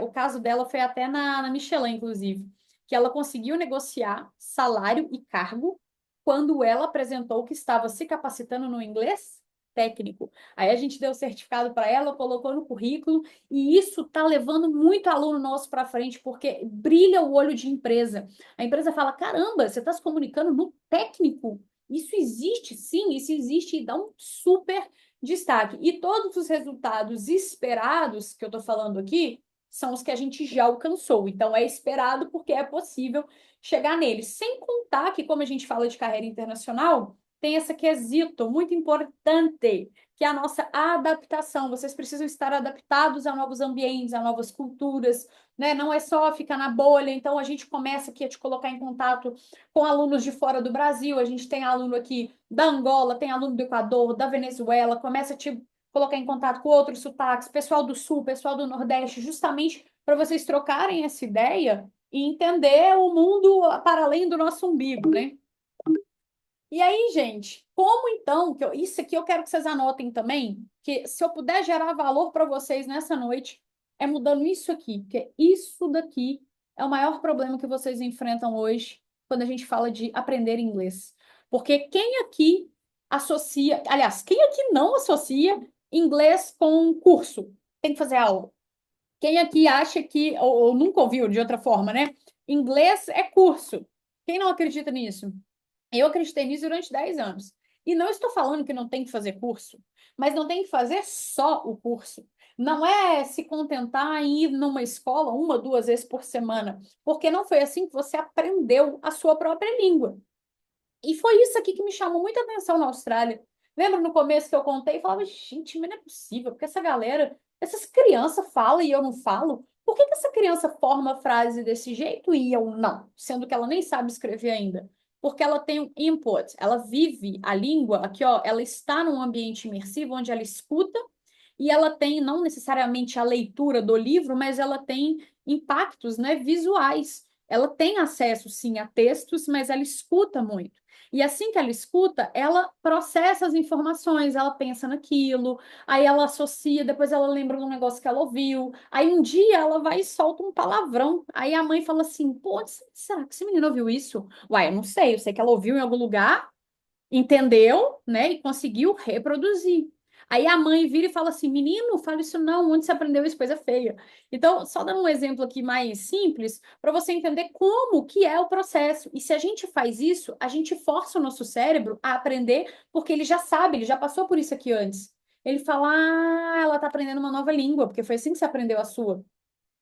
o caso dela foi até na Michelin, inclusive, que ela conseguiu negociar salário e cargo quando ela apresentou que estava se capacitando no inglês técnico. Aí a gente deu o certificado para ela, colocou no currículo, e isso está levando muito aluno nosso para frente, porque brilha o olho de empresa. A empresa fala: caramba, você está se comunicando no técnico? Isso existe, sim, isso existe e dá um super destaque. E todos os resultados esperados que eu estou falando aqui são os que a gente já alcançou. Então, é esperado porque é possível chegar neles. Sem contar que, como a gente fala de carreira internacional, tem esse quesito muito importante, que é a nossa adaptação. Vocês precisam estar adaptados a novos ambientes, a novas culturas, né? Não é só ficar na bolha. Então, a gente começa aqui a te colocar em contato com alunos de fora do Brasil. A gente tem aluno aqui da Angola, tem aluno do Equador, da Venezuela, começa a te colocar em contato com outros sotaques, pessoal do Sul, pessoal do Nordeste, justamente para vocês trocarem essa ideia e entender o mundo para além do nosso umbigo, né? E aí, gente, como então, isso aqui eu quero que vocês anotem também, que se eu puder gerar valor para vocês nessa noite, é mudando isso aqui, porque isso daqui é o maior problema que vocês enfrentam hoje quando a gente fala de aprender inglês. Porque quem aqui associa, aliás, quem aqui não associa inglês com curso? Tem que fazer aula. Quem aqui acha que, ou nunca ouviu de outra forma, né? Inglês é curso. Quem não acredita nisso? Eu acreditei nisso durante 10 anos. E não estou falando que não tem que fazer curso, mas não tem que fazer só o curso. Não é se contentar em ir numa escola uma, duas vezes por semana, porque não foi assim que você aprendeu a sua própria língua. E foi isso aqui que me chamou muita atenção na Austrália. Lembra no começo que eu contei e falava, gente, mas não é possível, porque essa galera, essas crianças falam e eu não falo. Por que que essa criança forma a frase desse jeito e eu não? Sendo que ela nem sabe escrever ainda. Porque ela tem um input, ela vive a língua, aqui ó, ela está num ambiente imersivo onde ela escuta e ela tem não necessariamente a leitura do livro, mas ela tem impactos, né, visuais. Ela tem acesso, sim, a textos, mas ela escuta muito. E assim que ela escuta, ela processa as informações, ela pensa naquilo, aí ela associa, depois ela lembra de um negócio que ela ouviu, aí um dia ela vai e solta um palavrão. Aí a mãe fala assim: pô, onde será que esse menino ouviu isso? Uai, eu sei que ela ouviu em algum lugar, entendeu, né, e conseguiu reproduzir. Aí a mãe vira e fala assim: menino, fala isso não, onde você aprendeu isso? Coisa feia. Então, só dando um exemplo aqui mais simples, para você entender como que é o processo. E se a gente faz isso, a gente força o nosso cérebro a aprender, porque ele já sabe, ele já passou por isso aqui antes. Ele fala: ah, ela está aprendendo uma nova língua, porque foi assim que você aprendeu a sua.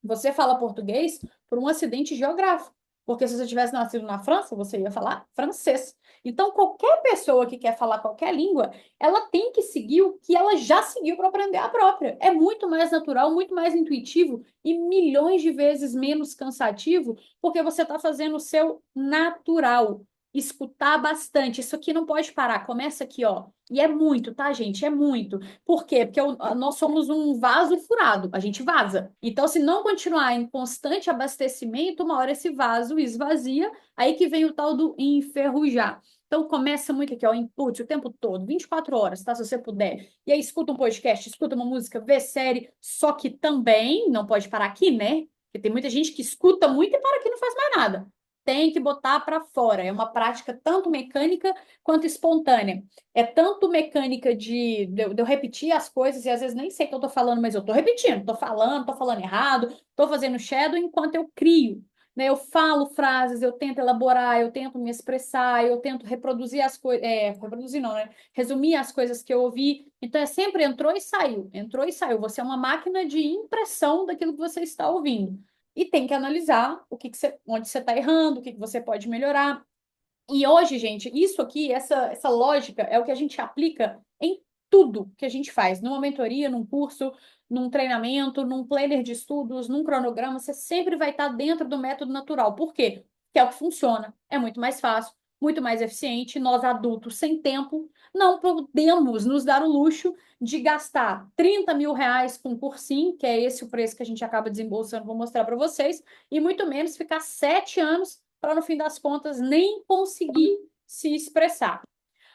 Você fala português por um acidente geográfico. Porque se você tivesse nascido na França, você ia falar francês. Então, qualquer pessoa que quer falar qualquer língua, ela tem que seguir o que ela já seguiu para aprender a própria. É muito mais natural, muito mais intuitivo e milhões de vezes menos cansativo, porque você está fazendo o seu natural. Escutar bastante. Isso aqui não pode parar. Começa aqui, ó. E é muito, tá, gente? É muito. Por quê? Porque nós somos um vaso furado, a gente vaza. Então, se não continuar em constante abastecimento, uma hora esse vaso esvazia, aí que vem o tal do enferrujar. Então, começa muito aqui, ó, input o tempo todo, 24 horas, tá? Se você puder. E aí, escuta um podcast, escuta uma música, vê série, só que também não pode parar aqui, né? Porque tem muita gente que escuta muito e para aqui e não faz mais nada. Tem que botar para fora. É uma prática tanto mecânica quanto espontânea. É tanto mecânica de eu repetir as coisas e às vezes nem sei o que eu tô falando, mas eu tô repetindo, tô falando errado, tô fazendo shadow enquanto eu crio. Né? Eu falo frases, eu tento elaborar, eu tento me expressar, eu tento reproduzir as coisas, reproduzir não, né? Resumir as coisas que eu ouvi. Então é sempre entrou e saiu, entrou e saiu. Você é uma máquina de impressão daquilo que você está ouvindo. E tem que analisar o que que você, onde você está errando, o que que você pode melhorar. E hoje, gente, isso aqui, essa lógica é o que a gente aplica em tudo que a gente faz, numa mentoria, num curso, num treinamento, num planner de estudos, num cronograma, você sempre vai estar dentro do método natural. Por quê? Porque é o que funciona, é muito mais fácil, muito mais eficiente. Nós, adultos, sem tempo, não podemos nos dar o luxo de gastar 30 mil reais com um cursinho, que é esse o preço que a gente acaba desembolsando, vou mostrar para vocês, e muito menos ficar 7 anos para no fim das contas nem conseguir se expressar.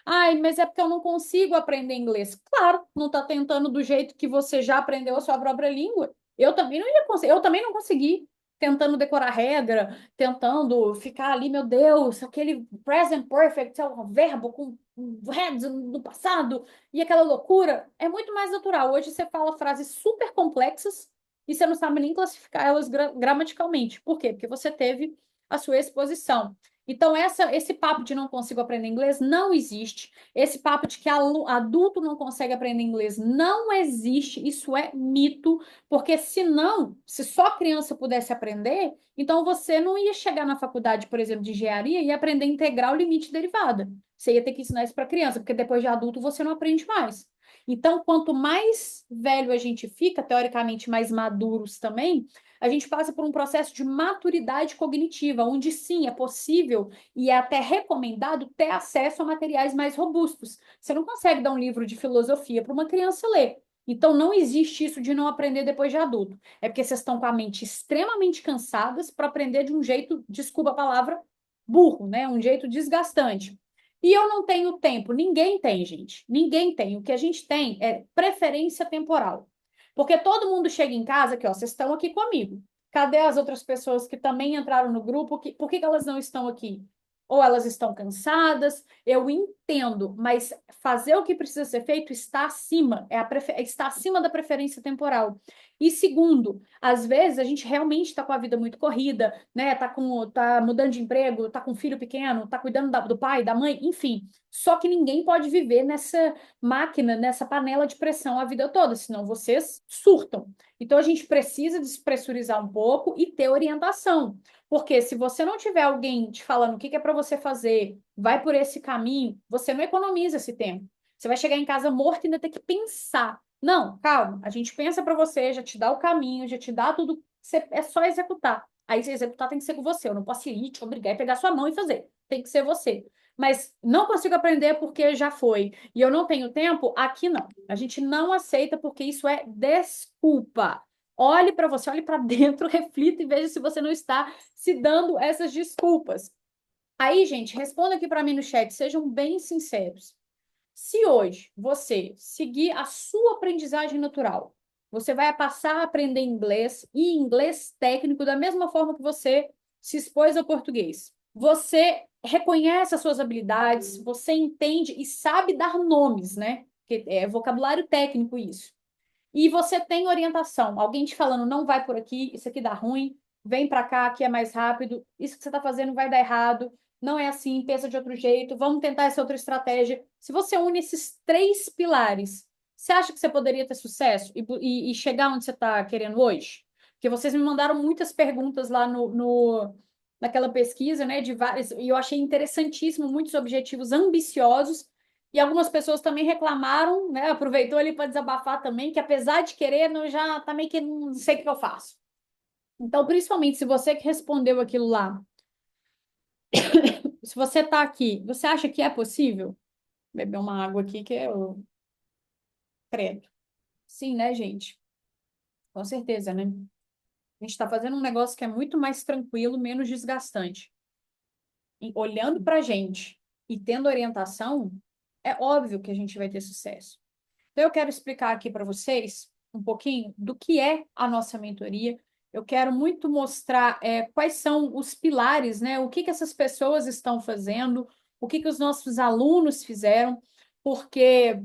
Ai, mas é porque eu não consigo aprender inglês. Claro, não está tentando do jeito que você já aprendeu a sua própria língua. Eu também não ia conseguir, eu também não consegui. Tentando decorar regra, tentando ficar ali, meu Deus, aquele present perfect, é um verbo com heads no passado, e aquela loucura. É muito mais natural. Hoje você fala frases super complexas e você não sabe nem classificar elas gramaticalmente. Por quê? Porque você teve a sua exposição. Então, esse papo de não consigo aprender inglês não existe. Esse papo de que adulto não consegue aprender inglês não existe. Isso é mito, porque senão, se só criança pudesse aprender, então você não ia chegar na faculdade, por exemplo, de engenharia e aprender integral, limite e derivada. Você ia ter que ensinar isso para criança, porque depois de adulto você não aprende mais. Então, quanto mais velho a gente fica, teoricamente mais maduros também, a gente passa por um processo de maturidade cognitiva, onde sim, é possível e é até recomendado ter acesso a materiais mais robustos. Você não consegue dar um livro de filosofia para uma criança ler. Então, não existe isso de não aprender depois de adulto. É porque vocês estão com a mente extremamente cansadas para aprender de um jeito, desculpa a palavra, burro, né? Um jeito desgastante. E eu não tenho tempo. Ninguém tem, gente. Ninguém tem. O que a gente tem é preferência temporal. Porque todo mundo chega em casa que, ó, vocês estão aqui comigo. Cadê as outras pessoas que também entraram no grupo? Por que elas não estão aqui? Ou elas estão cansadas, eu entendo, mas fazer o que precisa ser feito está acima, está acima da preferência temporal. E segundo, às vezes a gente realmente está com a vida muito corrida, né? Tá mudando de emprego, tá com um filho pequeno, tá cuidando do pai, da mãe, enfim. Só que ninguém pode viver nessa máquina, nessa panela de pressão a vida toda, senão vocês surtam. Então a gente precisa despressurizar um pouco e ter orientação. Porque se você não tiver alguém te falando o que é para você fazer, vai por esse caminho, você não economiza esse tempo. Você vai chegar em casa morto e ainda ter que pensar. Não, calma, a gente pensa para você, já te dá o caminho, já te dá tudo, é só executar. Aí, se executar, tem que ser com você. Eu não posso ir te obrigar a pegar sua mão e fazer. Tem que ser você. Mas não consigo aprender porque já foi. E eu não tenho tempo? Aqui não. A gente não aceita porque isso é desculpa. Olhe para você, olhe para dentro, reflita e veja se você não está se dando essas desculpas. Aí, gente, responda aqui para mim no chat, sejam bem sinceros. Se hoje você seguir a sua aprendizagem natural, você vai passar a aprender inglês e inglês técnico da mesma forma que você se expôs ao português. Você reconhece as suas habilidades, você entende e sabe dar nomes, né? Que é vocabulário técnico isso. E você tem orientação, alguém te falando, não vai por aqui, isso aqui dá ruim, vem para cá, aqui é mais rápido, isso que você está fazendo vai dar errado, não é assim, pensa de outro jeito, vamos tentar essa outra estratégia. Se você une esses três pilares, você acha que você poderia ter sucesso e chegar onde você está querendo hoje? Porque vocês me mandaram muitas perguntas lá naquela pesquisa, né, de várias, e eu achei interessantíssimo, muitos objetivos ambiciosos, e algumas pessoas também reclamaram, né? Aproveitou ali para desabafar também, que apesar de querer, não já tá meio que não sei o que eu faço. Então, principalmente se você que respondeu aquilo lá, se você tá aqui, você acha que é possível? Beber uma água aqui que eu credo. Sim, né, gente? Com certeza, né? A gente está fazendo um negócio que é muito mais tranquilo, menos desgastante. E olhando para a gente e tendo orientação, é óbvio que a gente vai ter sucesso. Então, eu quero explicar aqui para vocês um pouquinho do que é a nossa mentoria. Eu quero muito mostrar quais são os pilares, né? O que essas pessoas estão fazendo, o que os nossos alunos fizeram, porque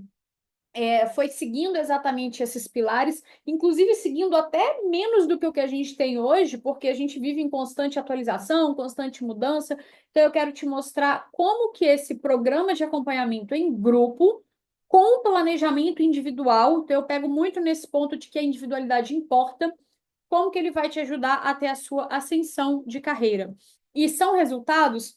foi seguindo exatamente esses pilares, inclusive seguindo até menos do que o que a gente tem hoje, porque a gente vive em constante atualização, constante mudança. Então, eu quero te mostrar como que esse programa de acompanhamento em grupo, com planejamento individual, então eu pego muito nesse ponto de que a individualidade importa, como que ele vai te ajudar a ter a sua ascensão de carreira. E são resultados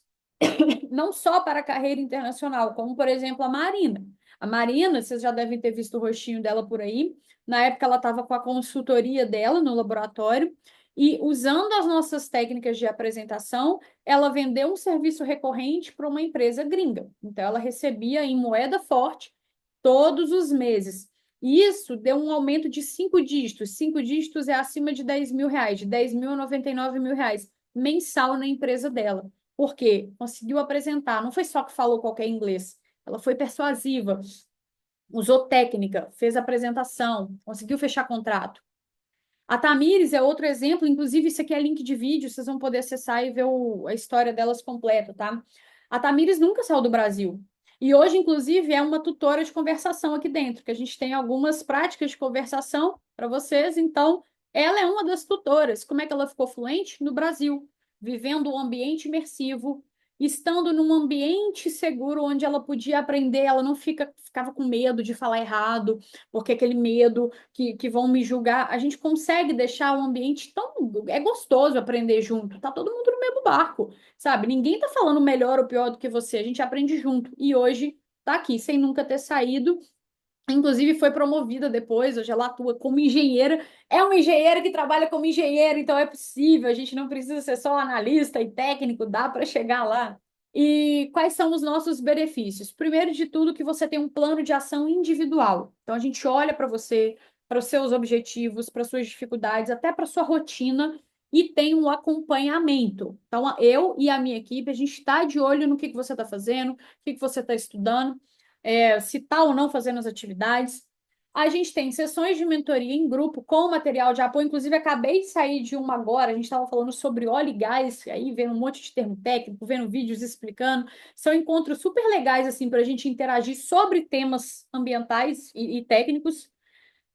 não só para a carreira internacional, como, por exemplo, a Marina. A Marina, vocês já devem ter visto o rostinho dela por aí. Na época, ela estava com a consultoria dela no laboratório e, usando as nossas técnicas de apresentação, ela vendeu um serviço recorrente para uma empresa gringa. Então, ela recebia em moeda forte todos os meses. E isso deu um aumento de 5 dígitos. 5 dígitos é acima de 10 mil reais, de 10 mil a 99 mil reais mensal na empresa dela. Por quê? Conseguiu apresentar. Não foi só que falou qualquer inglês. Ela foi persuasiva, usou técnica, fez apresentação, conseguiu fechar contrato. A Tamires é outro exemplo, inclusive isso aqui é link de vídeo, vocês vão poder acessar e ver a história delas completa, tá? A Tamires nunca saiu do Brasil. E hoje, inclusive, é uma tutora de conversação aqui dentro, que a gente tem algumas práticas de conversação para vocês. Então, ela é uma das tutoras. Como é que ela ficou fluente? No Brasil, vivendo um ambiente imersivo, estando num ambiente seguro onde ela podia aprender, ela não ficava com medo de falar errado, porque aquele medo que vão me julgar, a gente consegue deixar o ambiente tão... É gostoso aprender junto, tá todo mundo no mesmo barco, sabe? Ninguém tá falando melhor ou pior do que você, a gente aprende junto. E hoje tá aqui, sem nunca ter saído. Inclusive foi promovida depois, hoje ela atua como engenheira. É uma engenheira que trabalha como engenheira, então é possível, a gente não precisa ser só analista e técnico, dá para chegar lá. E quais são os nossos benefícios? Primeiro de tudo, que você tem um plano de ação individual. Então a gente olha para você, para os seus objetivos, para suas dificuldades, até para sua rotina e tem um acompanhamento. Então eu e a minha equipe, a gente está de olho no que você está fazendo, o que você está estudando, se está ou não fazendo as atividades. A gente tem sessões de mentoria em grupo com material de apoio. Inclusive, acabei de sair de uma agora. A gente estava falando sobre óleo e gás, aí vendo um monte de termo técnico, vendo vídeos explicando. São encontros super legais assim para a gente interagir sobre temas ambientais e técnicos.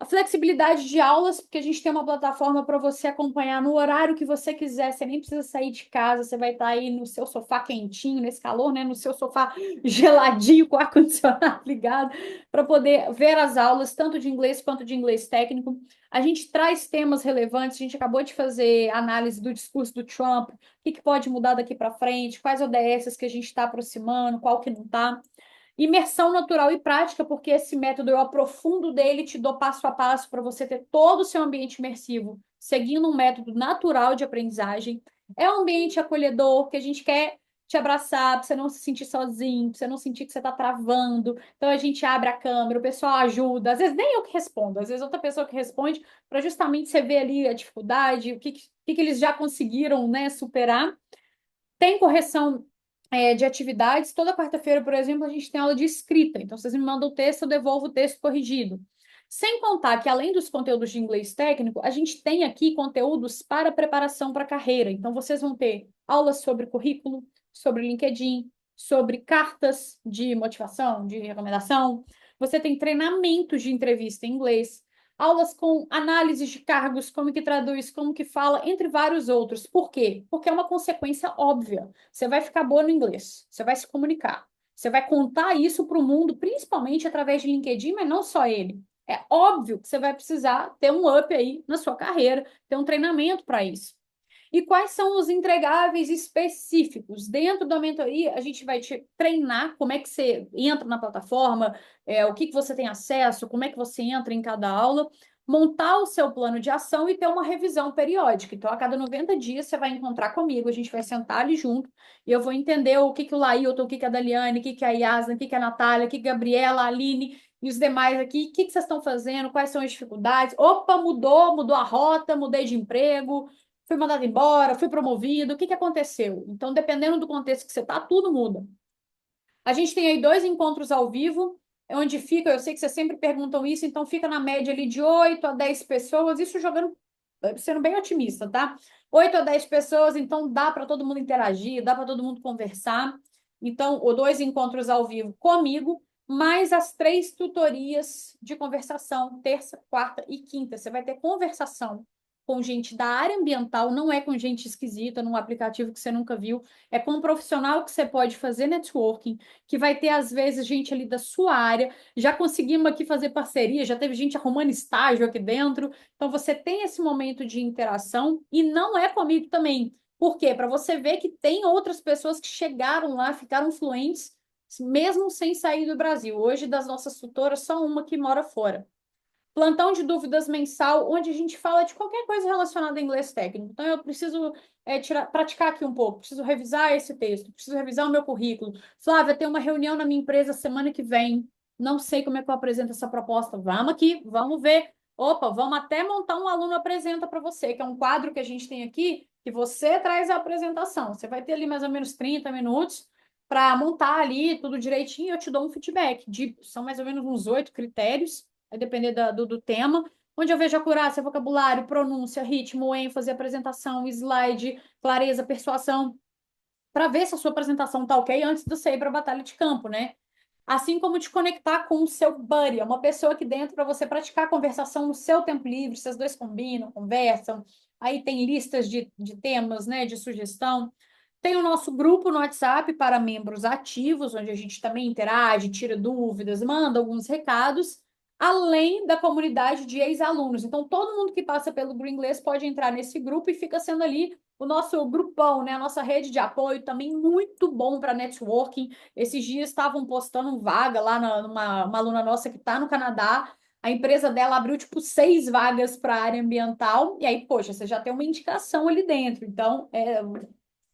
A flexibilidade de aulas, porque a gente tem uma plataforma para você acompanhar no horário que você quiser, você nem precisa sair de casa, você vai estar aí no seu sofá quentinho, nesse calor, né? No seu sofá geladinho, com o ar-condicionado ligado, para poder ver as aulas, tanto de inglês quanto de inglês técnico. A gente traz temas relevantes, a gente acabou de fazer análise do discurso do Trump, o que pode mudar daqui para frente, quais ODSs que a gente está aproximando, qual que não está. Imersão natural e prática, porque esse método eu aprofundo dele, te dou passo a passo para você ter todo o seu ambiente imersivo, seguindo um método natural de aprendizagem. É um ambiente acolhedor, que a gente quer te abraçar, para você não se sentir sozinho, para você não sentir que você está travando. Então a gente abre a câmera, o pessoal ajuda. Às vezes nem eu que respondo, às vezes outra pessoa que responde, para justamente você ver ali a dificuldade, o que eles já conseguiram, né, superar. Tem correção de atividades. Toda quarta-feira, por exemplo, a gente tem aula de escrita. Então, vocês me mandam o texto, eu devolvo o texto corrigido. Sem contar que, além dos conteúdos de inglês técnico, a gente tem aqui conteúdos para preparação para a carreira. Então, vocês vão ter aulas sobre currículo, sobre LinkedIn, sobre cartas de motivação, de recomendação. Você tem treinamentos de entrevista em inglês, aulas com análises de cargos, como que traduz, como que fala, entre vários outros. Por quê? Porque é uma consequência óbvia. Você vai ficar boa no inglês, você vai se comunicar, você vai contar isso para o mundo, principalmente através de LinkedIn, mas não só ele. É óbvio que você vai precisar ter um up aí na sua carreira, ter um treinamento para isso. E quais são os entregáveis específicos? Dentro da mentoria, a gente vai te treinar como é que você entra na plataforma, o que você tem acesso, como é que você entra em cada aula, montar o seu plano de ação e ter uma revisão periódica. Então, a cada 90 dias, você vai encontrar comigo, a gente vai sentar ali junto e eu vou entender o que o Lailton, o que a Daliane, o que a Yasna, o que a Natália, o que a Gabriela, a Aline e os demais aqui, o que vocês estão fazendo, quais são as dificuldades. Opa, mudou a rota, mudei de emprego, fui mandado embora, fui promovido, o que aconteceu? Então, dependendo do contexto que você está, tudo muda. A gente tem aí 2 encontros ao vivo, onde fica, eu sei que vocês sempre perguntam isso, então fica na média ali de 8 a 10 pessoas, isso jogando, sendo bem otimista, tá? 8 a 10 pessoas, então dá para todo mundo interagir, dá para todo mundo conversar. Então, os 2 encontros ao vivo comigo, mais as 3 tutorias de conversação, terça, quarta e quinta. Você vai ter conversação com gente da área ambiental, não é com gente esquisita, num aplicativo que você nunca viu, é com um profissional que você pode fazer networking, que vai ter, às vezes, gente ali da sua área. Já conseguimos aqui fazer parceria, já teve gente arrumando estágio aqui dentro. Então, você tem esse momento de interação e não é comigo também. Por quê? Para você ver que tem outras pessoas que chegaram lá, ficaram fluentes, mesmo sem sair do Brasil. Hoje, das nossas tutoras, só uma que mora fora. Plantão de dúvidas mensal, onde a gente fala de qualquer coisa relacionada a inglês técnico. Então, eu preciso praticar aqui um pouco, preciso revisar esse texto, preciso revisar o meu currículo. Flávia, tem uma reunião na minha empresa semana que vem. Não sei como é que eu apresento essa proposta. Vamos aqui, vamos ver. Opa, vamos até montar um aluno apresenta para você, que é um quadro que a gente tem aqui, que você traz a apresentação. Você vai ter ali mais ou menos 30 minutos para montar ali tudo direitinho e eu te dou um feedback. São mais ou menos uns 8 critérios, vai depender do tema, onde eu vejo acurácia, vocabulário, pronúncia, ritmo, ênfase, apresentação, slide, clareza, persuasão, para ver se a sua apresentação está ok antes de você ir para a batalha de campo, né? Assim como te conectar com o seu buddy, é uma pessoa aqui dentro para você praticar a conversação no seu tempo livre, vocês dois combinam, conversam, aí tem listas de temas, né, de sugestão. Tem o nosso grupo no WhatsApp para membros ativos, onde a gente também interage, tira dúvidas, manda alguns recados. além da comunidade de ex-alunos. Então, todo mundo que passa pelo Green Inglês pode entrar nesse grupo e fica sendo ali o nosso grupão, né? A nossa rede de apoio também muito bom para networking. Esses dias estavam postando vaga lá numa uma aluna nossa que está no Canadá. A empresa dela abriu, tipo, 6 vagas para a área ambiental. E aí, poxa, você já tem uma indicação ali dentro. Então,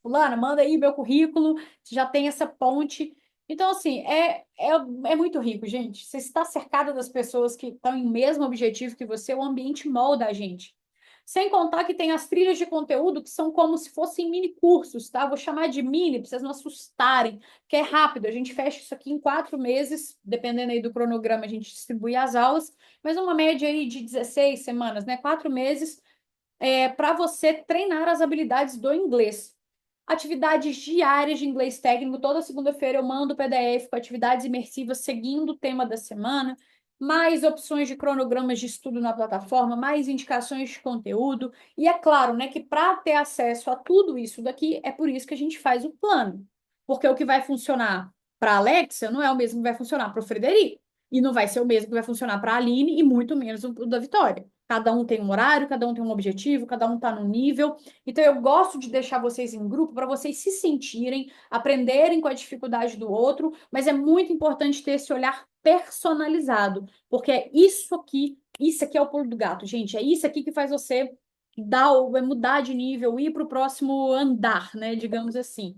fulana, manda aí meu currículo, você já tem essa ponte. Então, assim, é muito rico, gente. Você está cercada das pessoas que estão em mesmo objetivo que você, o ambiente molda a gente. Sem contar que tem as trilhas de conteúdo que são como se fossem mini cursos, tá? Vou chamar de mini, para vocês não assustarem, que é rápido. A gente fecha isso aqui em 4 meses, dependendo aí do cronograma, a gente distribui as aulas, mas uma média aí de 16 semanas, né? 4 meses, para você treinar as habilidades do inglês. Atividades diárias de inglês técnico. Toda segunda-feira eu mando o PDF com atividades imersivas seguindo o tema da semana, mais opções de cronogramas de estudo na plataforma, mais indicações de conteúdo. E é claro, né, que para ter acesso a tudo isso daqui, é por isso que a gente faz o plano. Porque o que vai funcionar para a Alexa não é o mesmo que vai funcionar para o Frederico. E não vai ser o mesmo que vai funcionar para a Aline e muito menos o da Vitória. Cada um tem um horário, cada um tem um objetivo, cada um está no nível. Então, eu gosto de deixar vocês em grupo para vocês se sentirem, aprenderem com a dificuldade do outro, mas é muito importante ter esse olhar personalizado, porque é isso aqui é o pulo do gato, gente. É isso aqui que faz você mudar de nível, ir para o próximo andar, né? Digamos assim.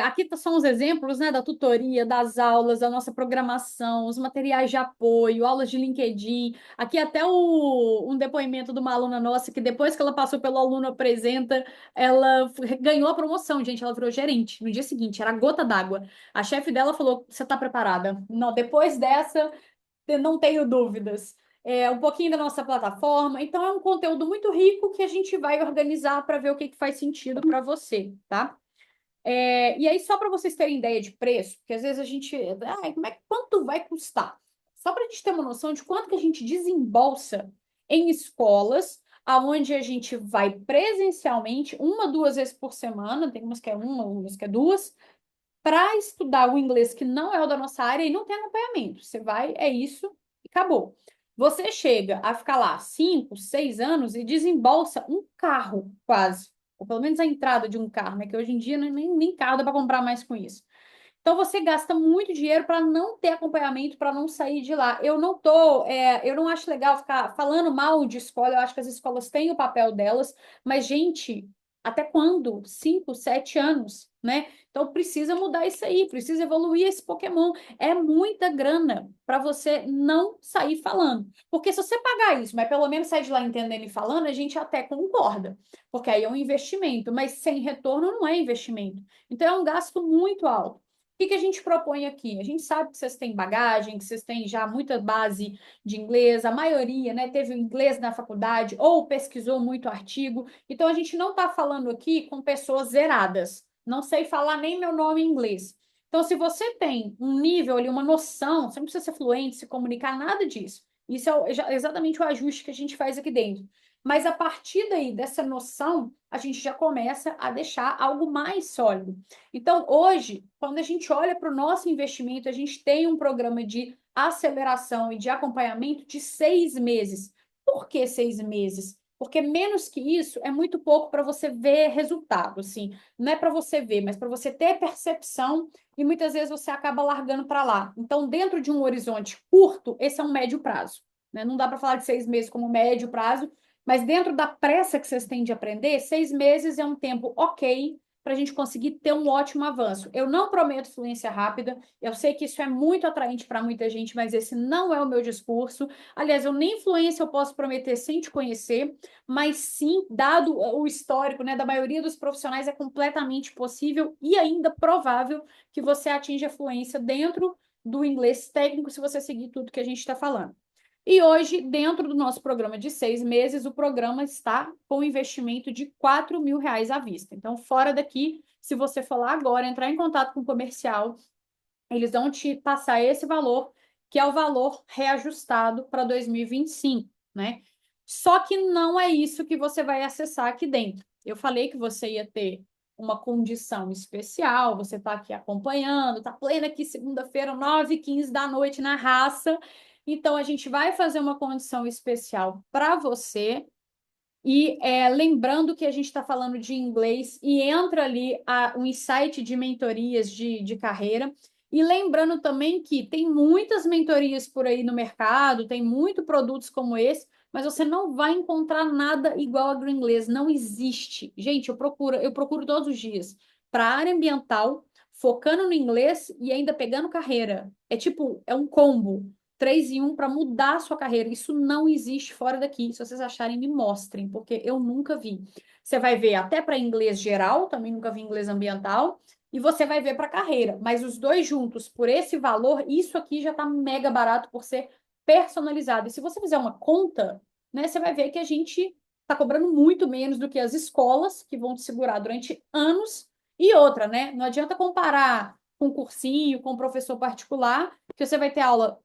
Aqui são os exemplos, né, da tutoria, das aulas, da nossa programação, os materiais de apoio, aulas de LinkedIn. Aqui até um depoimento de uma aluna nossa que depois que ela passou pelo Aluno Apresenta, ela ganhou a promoção, gente, ela virou gerente. No dia seguinte, era a gota d'água. A chefe dela falou: "Você está preparada?" Não, depois dessa, eu não tenho dúvidas. Um pouquinho da nossa plataforma. Então, é um conteúdo muito rico que a gente vai organizar para ver o que faz sentido para você, tá? E aí, só para vocês terem ideia de preço, porque às vezes a gente. Quanto vai custar? Só para a gente ter uma noção de quanto que a gente desembolsa em escolas, aonde a gente vai presencialmente, 1, 2 vezes por semana, tem umas que é uma, umas que é duas, para estudar o inglês que não é o da nossa área e não tem acompanhamento. Você vai, é isso e acabou. Você chega a ficar lá 5, 6 anos e desembolsa um carro, quase. Ou pelo menos a entrada de um carro, né? Que hoje em dia nem carro dá para comprar mais com isso. Então você gasta muito dinheiro para não ter acompanhamento, para não sair de lá. Eu não acho legal ficar falando mal de escola, eu acho que as escolas têm o papel delas, mas, gente, até quando? 5, 7 anos, né? Então precisa mudar isso aí, precisa evoluir esse Pokémon. É muita grana para você não sair falando. Porque se você pagar isso, mas pelo menos sair de lá entendendo e falando, a gente até concorda. Porque aí é um investimento, mas sem retorno não é investimento. Então é um gasto muito alto. O que a gente propõe aqui? A gente sabe que vocês têm bagagem, que vocês têm já muita base de inglês, a maioria, né, teve inglês na faculdade ou pesquisou muito artigo. Então, a gente não está falando aqui com pessoas zeradas. Não sei falar nem meu nome em inglês. Então, se você tem um nível ali, uma noção, você não precisa ser fluente, se comunicar, nada disso. Isso é exatamente o ajuste que a gente faz aqui dentro. Mas a partir daí, dessa noção, a gente já começa a deixar algo mais sólido. Então, hoje, quando a gente olha para o nosso investimento, a gente tem um programa de aceleração e de acompanhamento de 6 meses. Por que 6 meses? Porque menos que isso é muito pouco para você ver resultado, assim. Não é para você ver, mas para você ter percepção e muitas vezes você acaba largando para lá. Então, dentro de um horizonte curto, esse é um médio prazo, né? Não dá para falar de 6 meses como médio prazo, mas dentro da pressa que vocês têm de aprender, 6 meses é um tempo ok para a gente conseguir ter um ótimo avanço. Eu não prometo fluência rápida, eu sei que isso é muito atraente para muita gente, mas esse não é o meu discurso. Aliás, eu nem fluência eu posso prometer sem te conhecer, mas sim, dado o histórico, né, da maioria dos profissionais, é completamente possível e ainda provável que você atinja a fluência dentro do inglês técnico se você seguir tudo que a gente está falando. E hoje, dentro do nosso programa de 6 meses, o programa está com investimento de R$ 4.000 à vista. Então, fora daqui, se você for lá agora, entrar em contato com o comercial, eles vão te passar esse valor, que é o valor reajustado para 2025, né? Só que não é isso que você vai acessar aqui dentro. Eu falei que você ia ter uma condição especial, você está aqui acompanhando, está plena aqui segunda-feira, 9h15 da noite na raça, Então, a gente vai fazer uma condição especial para você. E lembrando que a gente está falando de inglês e entra ali um insight de mentorias de carreira. E lembrando também que tem muitas mentorias por aí no mercado, tem muitos produtos como esse, mas você não vai encontrar nada igual a Greenless, não existe. Gente, eu procuro todos os dias para a área ambiental, focando no inglês e ainda pegando carreira. É tipo, é um combo. 3 em 1 para mudar a sua carreira. Isso não existe fora daqui. Se vocês acharem, me mostrem, porque eu nunca vi. Você vai ver até para inglês geral, também nunca vi inglês ambiental, e você vai ver para carreira. Mas os dois juntos, por esse valor, isso aqui já está mega barato por ser personalizado. E se você fizer uma conta, né, você vai ver que a gente está cobrando muito menos do que as escolas, que vão te segurar durante anos. E outra, né? Não adianta comparar com cursinho, com professor particular, que você vai ter aula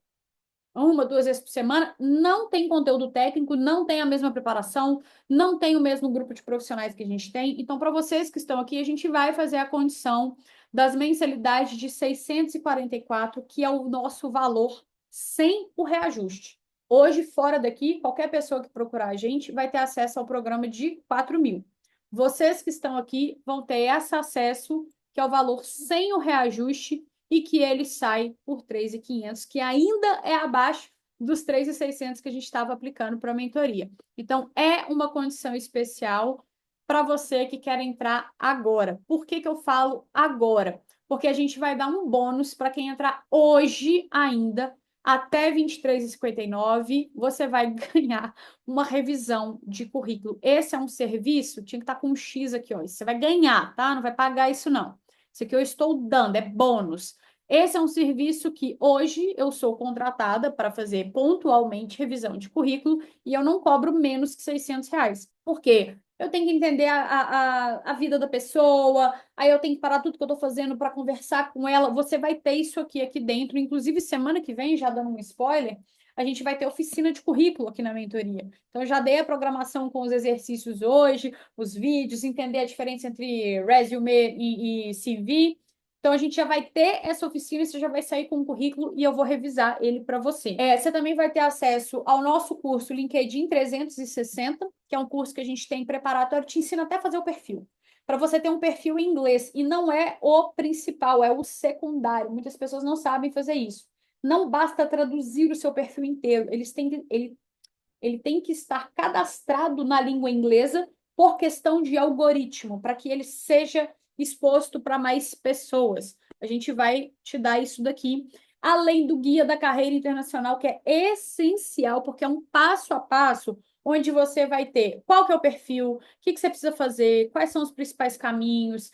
1, 2 vezes por semana, não tem conteúdo técnico, não tem a mesma preparação, não tem o mesmo grupo de profissionais que a gente tem. Então, para vocês que estão aqui, a gente vai fazer a condição das mensalidades de 644, que é o nosso valor sem o reajuste. Hoje, fora daqui, qualquer pessoa que procurar a gente vai ter acesso ao programa de 4.000. Vocês que estão aqui vão ter esse acesso, que é o valor sem o reajuste, e que ele sai por 3.500, que ainda é abaixo dos 3.600 que a gente estava aplicando para a mentoria. Então, é uma condição especial para você que quer entrar agora. Por que que eu falo agora? Porque a gente vai dar um bônus para quem entrar hoje ainda, até 23h59, você vai ganhar uma revisão de currículo. Esse é um serviço, tinha que estar com um X aqui, ó. Você vai ganhar, tá? Não vai pagar isso, não. Isso aqui eu estou dando, é bônus. Esse é um serviço que hoje eu sou contratada para fazer pontualmente revisão de currículo e eu não cobro menos que R$ 600. Por quê? Eu tenho que entender a vida da pessoa, aí eu tenho que parar tudo que eu estou fazendo para conversar com ela. Você vai ter isso aqui dentro. Inclusive, semana que vem, já dando um spoiler, a gente vai ter oficina de currículo aqui na mentoria. Então, eu já dei a programação com os exercícios hoje, os vídeos, entender a diferença entre resume e CV. Então, a gente já vai ter essa oficina, você já vai sair com o currículo e eu vou revisar ele para você. Você também vai ter acesso ao nosso curso LinkedIn 360, que é um curso que a gente tem preparatório, te ensina até a fazer o perfil. Para você ter um perfil em inglês, e não é o principal, é o secundário. Muitas pessoas não sabem fazer isso. Não basta traduzir o seu perfil inteiro, ele tem que estar cadastrado na língua inglesa por questão de algoritmo, para que ele seja exposto para mais pessoas. A gente vai te dar isso daqui, além do guia da carreira internacional, que é essencial, porque é um passo a passo onde você vai ter qual que é o perfil, o que que você precisa fazer, quais são os principais caminhos,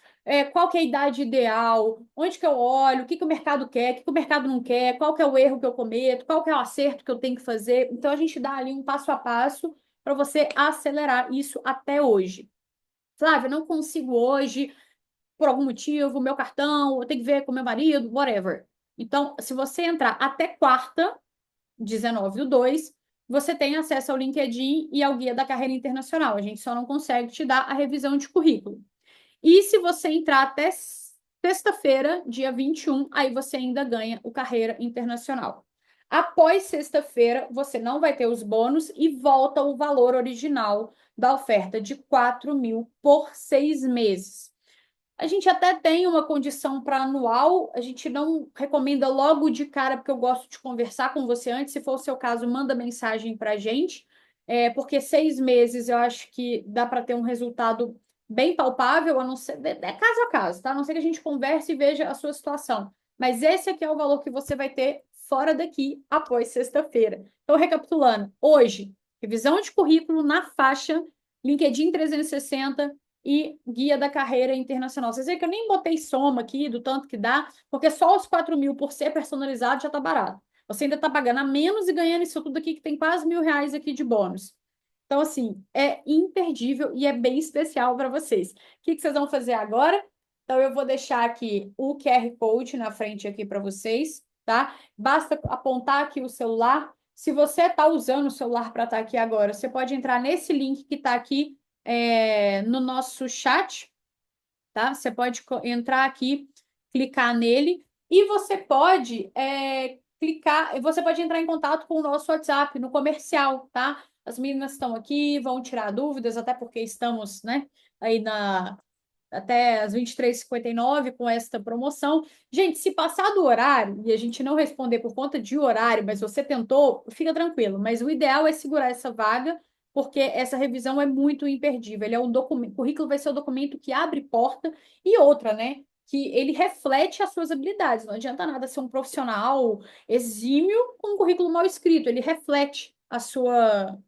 qual que é a idade ideal, onde que eu olho, o que que o mercado quer, o que que o mercado não quer, qual que é o erro que eu cometo, qual que é o acerto que eu tenho que fazer. Então, a gente dá ali um passo a passo para você acelerar isso até hoje. Flávia, não consigo hoje, por algum motivo, meu cartão, eu tenho que ver com meu marido, whatever. Então, se você entrar até quarta, 19/2, você tem acesso ao LinkedIn e ao Guia da Carreira Internacional. A gente só não consegue te dar a revisão de currículo. E se você entrar até sexta-feira, dia 21, aí você ainda ganha o Carreira Internacional. Após sexta-feira, você não vai ter os bônus e volta o valor original da oferta de 4.000 por 6 meses. A gente até tem uma condição para anual, a gente não recomenda logo de cara, porque eu gosto de conversar com você antes. Se for o seu caso, manda mensagem para a gente, porque 6 meses eu acho que dá para ter um resultado bem palpável, a não ser, é caso a caso, tá? A não ser que a gente converse e veja a sua situação. Mas esse aqui é o valor que você vai ter fora daqui após sexta-feira. Então, recapitulando, hoje, revisão de currículo na faixa, LinkedIn 360 e guia da carreira internacional. Vocês veem que eu nem botei soma aqui do tanto que dá, porque só os 4.000 por ser personalizado já está barato. Você ainda está pagando a menos e ganhando isso tudo aqui, que tem quase R$ 1.000 aqui de bônus. Então, assim, é imperdível e é bem especial para vocês. O que que vocês vão fazer agora? Então, eu vou deixar aqui o QR Code na frente aqui para vocês, tá? Basta apontar aqui o celular. Se você está usando o celular para estar aqui agora, você pode entrar nesse link que está aqui no nosso chat, tá? Você pode entrar aqui, clicar nele, e você pode clicar, você pode entrar em contato com o nosso WhatsApp no comercial, tá? As meninas estão aqui, vão tirar dúvidas, até porque estamos, né, aí até as 23h59 com esta promoção. Gente, se passar do horário e a gente não responder por conta de horário, mas você tentou, fica tranquilo. Mas o ideal é segurar essa vaga, porque essa revisão é muito imperdível. Ele é um documento, o currículo vai ser o documento que abre porta e outra, né? Que ele reflete as suas habilidades. Não adianta nada ser um profissional exímio com um currículo mal escrito. Ele reflete a sua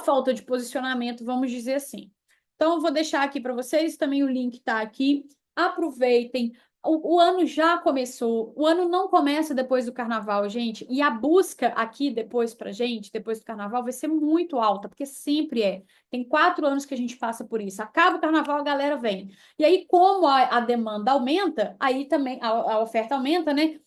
falta de posicionamento, vamos dizer assim. Então, eu vou deixar aqui para vocês, também o link está aqui. Aproveitem. O ano já começou, o ano não começa depois do carnaval, gente, e a busca aqui depois para gente, depois do carnaval, vai ser muito alta, porque sempre é. Tem 4 anos que a gente passa por isso. Acaba o carnaval, a galera vem. E aí, como a demanda aumenta, aí também a oferta aumenta, né?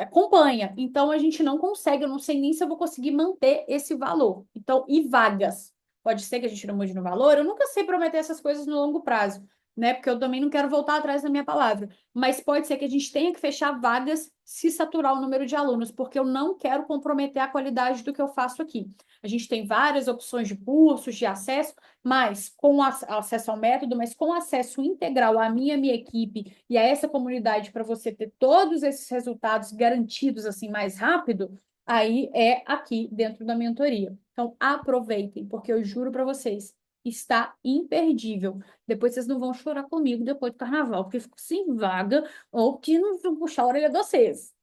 Acompanha. Então, a gente não consegue, eu não sei nem se eu vou conseguir manter esse valor. Então, e vagas? Pode ser que a gente não mude no valor. Eu nunca sei prometer essas coisas no longo prazo, né? Porque eu também não quero voltar atrás da minha palavra. Mas pode ser que a gente tenha que fechar vagas se saturar o número de alunos, porque eu não quero comprometer a qualidade do que eu faço aqui. A gente tem várias opções de cursos, de acesso, mas com acesso ao método, mas com acesso integral à minha equipe e a essa comunidade para você ter todos esses resultados garantidos assim mais rápido, aí é aqui dentro da mentoria. Então, aproveitem, porque eu juro para vocês, está imperdível. Depois vocês não vão chorar comigo depois do carnaval, porque eu fico sem vaga ou que não vou puxar a orelha de vocês.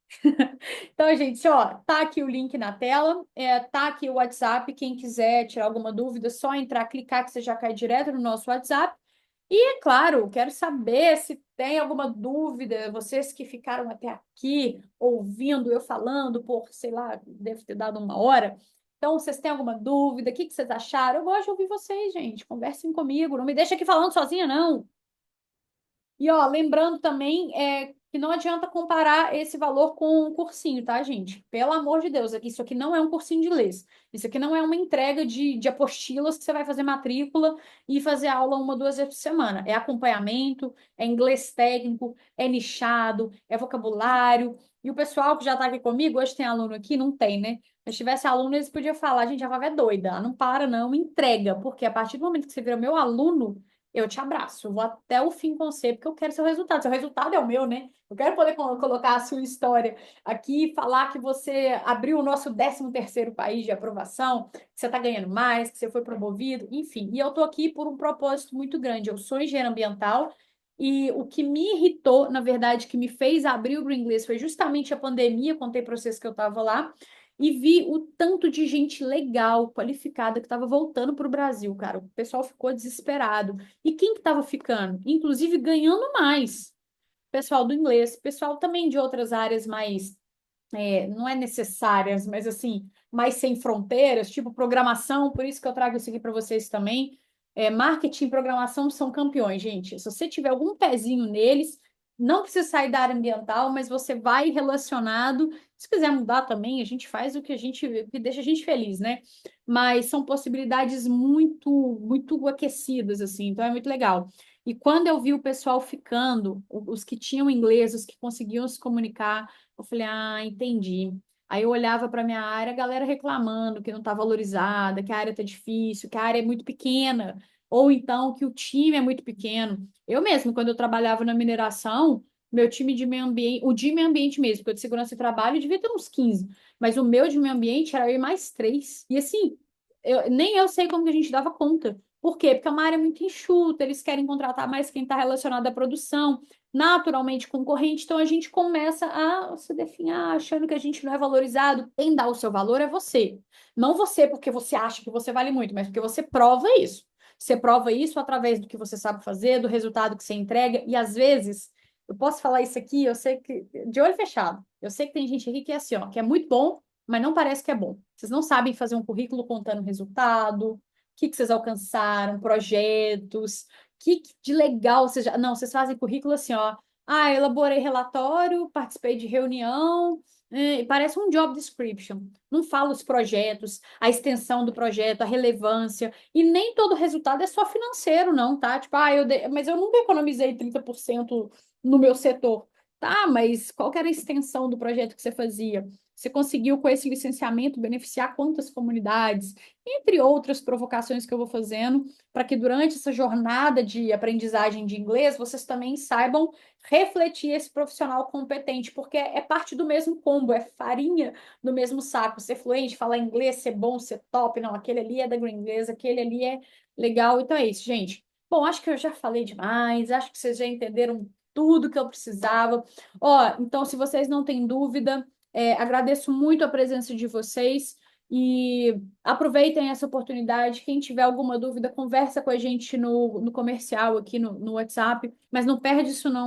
Então, gente, ó, tá aqui o link na tela, tá aqui o WhatsApp. Quem quiser tirar alguma dúvida, é só entrar, clicar que você já cai direto no nosso WhatsApp. E, é claro, quero saber se tem alguma dúvida, vocês que ficaram até aqui ouvindo eu falando por, sei lá, deve ter dado 1 hora. Então, vocês têm alguma dúvida? O que que vocês acharam? Eu gosto de ouvir vocês, gente. Conversem comigo. Não me deixa aqui falando sozinha, não. E, ó, lembrando também que não adianta comparar esse valor com um cursinho, tá, gente? Pelo amor de Deus, isso aqui não é um cursinho de inglês. Isso aqui não é uma entrega de apostilas que você vai fazer matrícula e fazer aula 1, 2 vezes por semana. É acompanhamento, é inglês técnico, é nichado, é vocabulário. E o pessoal que já está aqui comigo, hoje tem aluno aqui? Não tem, né? Se tivesse aluno, eles podiam falar, gente, a Vava é doida, ela não para, não, entrega, porque a partir do momento que você vira meu aluno, eu te abraço, eu vou até o fim com você, porque eu quero seu resultado. Seu resultado é o meu, né? Eu quero poder colocar a sua história aqui e falar que você abriu o nosso 13º país de aprovação, que você está ganhando mais, que você foi promovido, enfim. E eu estou aqui por um propósito muito grande. Eu sou engenheira ambiental e o que me irritou, na verdade, que me fez abrir o Green Inglês foi justamente a pandemia, contei para vocês que eu estava lá, e vi o tanto de gente legal, qualificada, que estava voltando para o Brasil, cara. O pessoal ficou desesperado. E quem que estava ficando? Inclusive ganhando mais. Pessoal do inglês, pessoal também de outras áreas mais, não é necessárias, mas assim, mais sem fronteiras, tipo programação, por isso que eu trago isso aqui para vocês também. Marketing e programação são campeões, gente. Se você tiver algum pezinho neles, não precisa sair da área ambiental, mas você vai relacionado. Se quiser mudar também, a gente faz o que que deixa a gente feliz, né? Mas são possibilidades muito, muito aquecidas, assim, então é muito legal. E quando eu vi o pessoal ficando, os que tinham inglês, os que conseguiam se comunicar, eu falei, ah, entendi. Aí eu olhava para minha área, a galera reclamando que não está valorizada, que a área está difícil, que a área é muito pequena, ou então que o time é muito pequeno. Eu mesmo, quando eu trabalhava na mineração, meu time de meio ambiente, o de meio ambiente mesmo, porque eu de segurança e trabalho devia ter uns 15, mas o meu de meio ambiente era eu e mais 3. E assim, nem eu sei como que a gente dava conta. Por quê? Porque é uma área muito enxuta, eles querem contratar mais quem está relacionado à produção, naturalmente concorrente, então a gente começa a se definhar achando que a gente não é valorizado. Quem dá o seu valor é você. Não você porque você acha que você vale muito, mas porque você prova isso. Você prova isso através do que você sabe fazer, do resultado que você entrega, e às vezes, eu posso falar isso aqui, eu sei que, de olho fechado, eu sei que tem gente aqui que é assim, ó, que é muito bom, mas não parece que é bom. Vocês não sabem fazer um currículo contando resultado, o que vocês alcançaram, projetos, que de legal vocês já... Não, vocês fazem currículo assim, ó. Ah, elaborei relatório, participei de reunião, parece um job description. Não fala os projetos, a extensão do projeto, a relevância, e nem todo resultado é só financeiro, não, tá? Tipo, mas eu nunca economizei 30% no meu setor. Tá, mas qual que era a extensão do projeto que você fazia? Você conseguiu, com esse licenciamento, beneficiar quantas comunidades? Entre outras provocações que eu vou fazendo, para que durante essa jornada de aprendizagem de inglês, vocês também saibam refletir esse profissional competente, porque é parte do mesmo combo, é farinha do mesmo saco. Ser fluente, falar inglês, ser bom, ser top, não, aquele ali é da Green Inglês, aquele ali é legal. Então é isso, gente. Bom, acho que eu já falei demais, acho que vocês já entenderam tudo que eu precisava. Ó, então, se vocês não têm dúvida, agradeço muito a presença de vocês e aproveitem essa oportunidade. Quem tiver alguma dúvida, conversa com a gente no comercial aqui no WhatsApp, mas não perde isso não.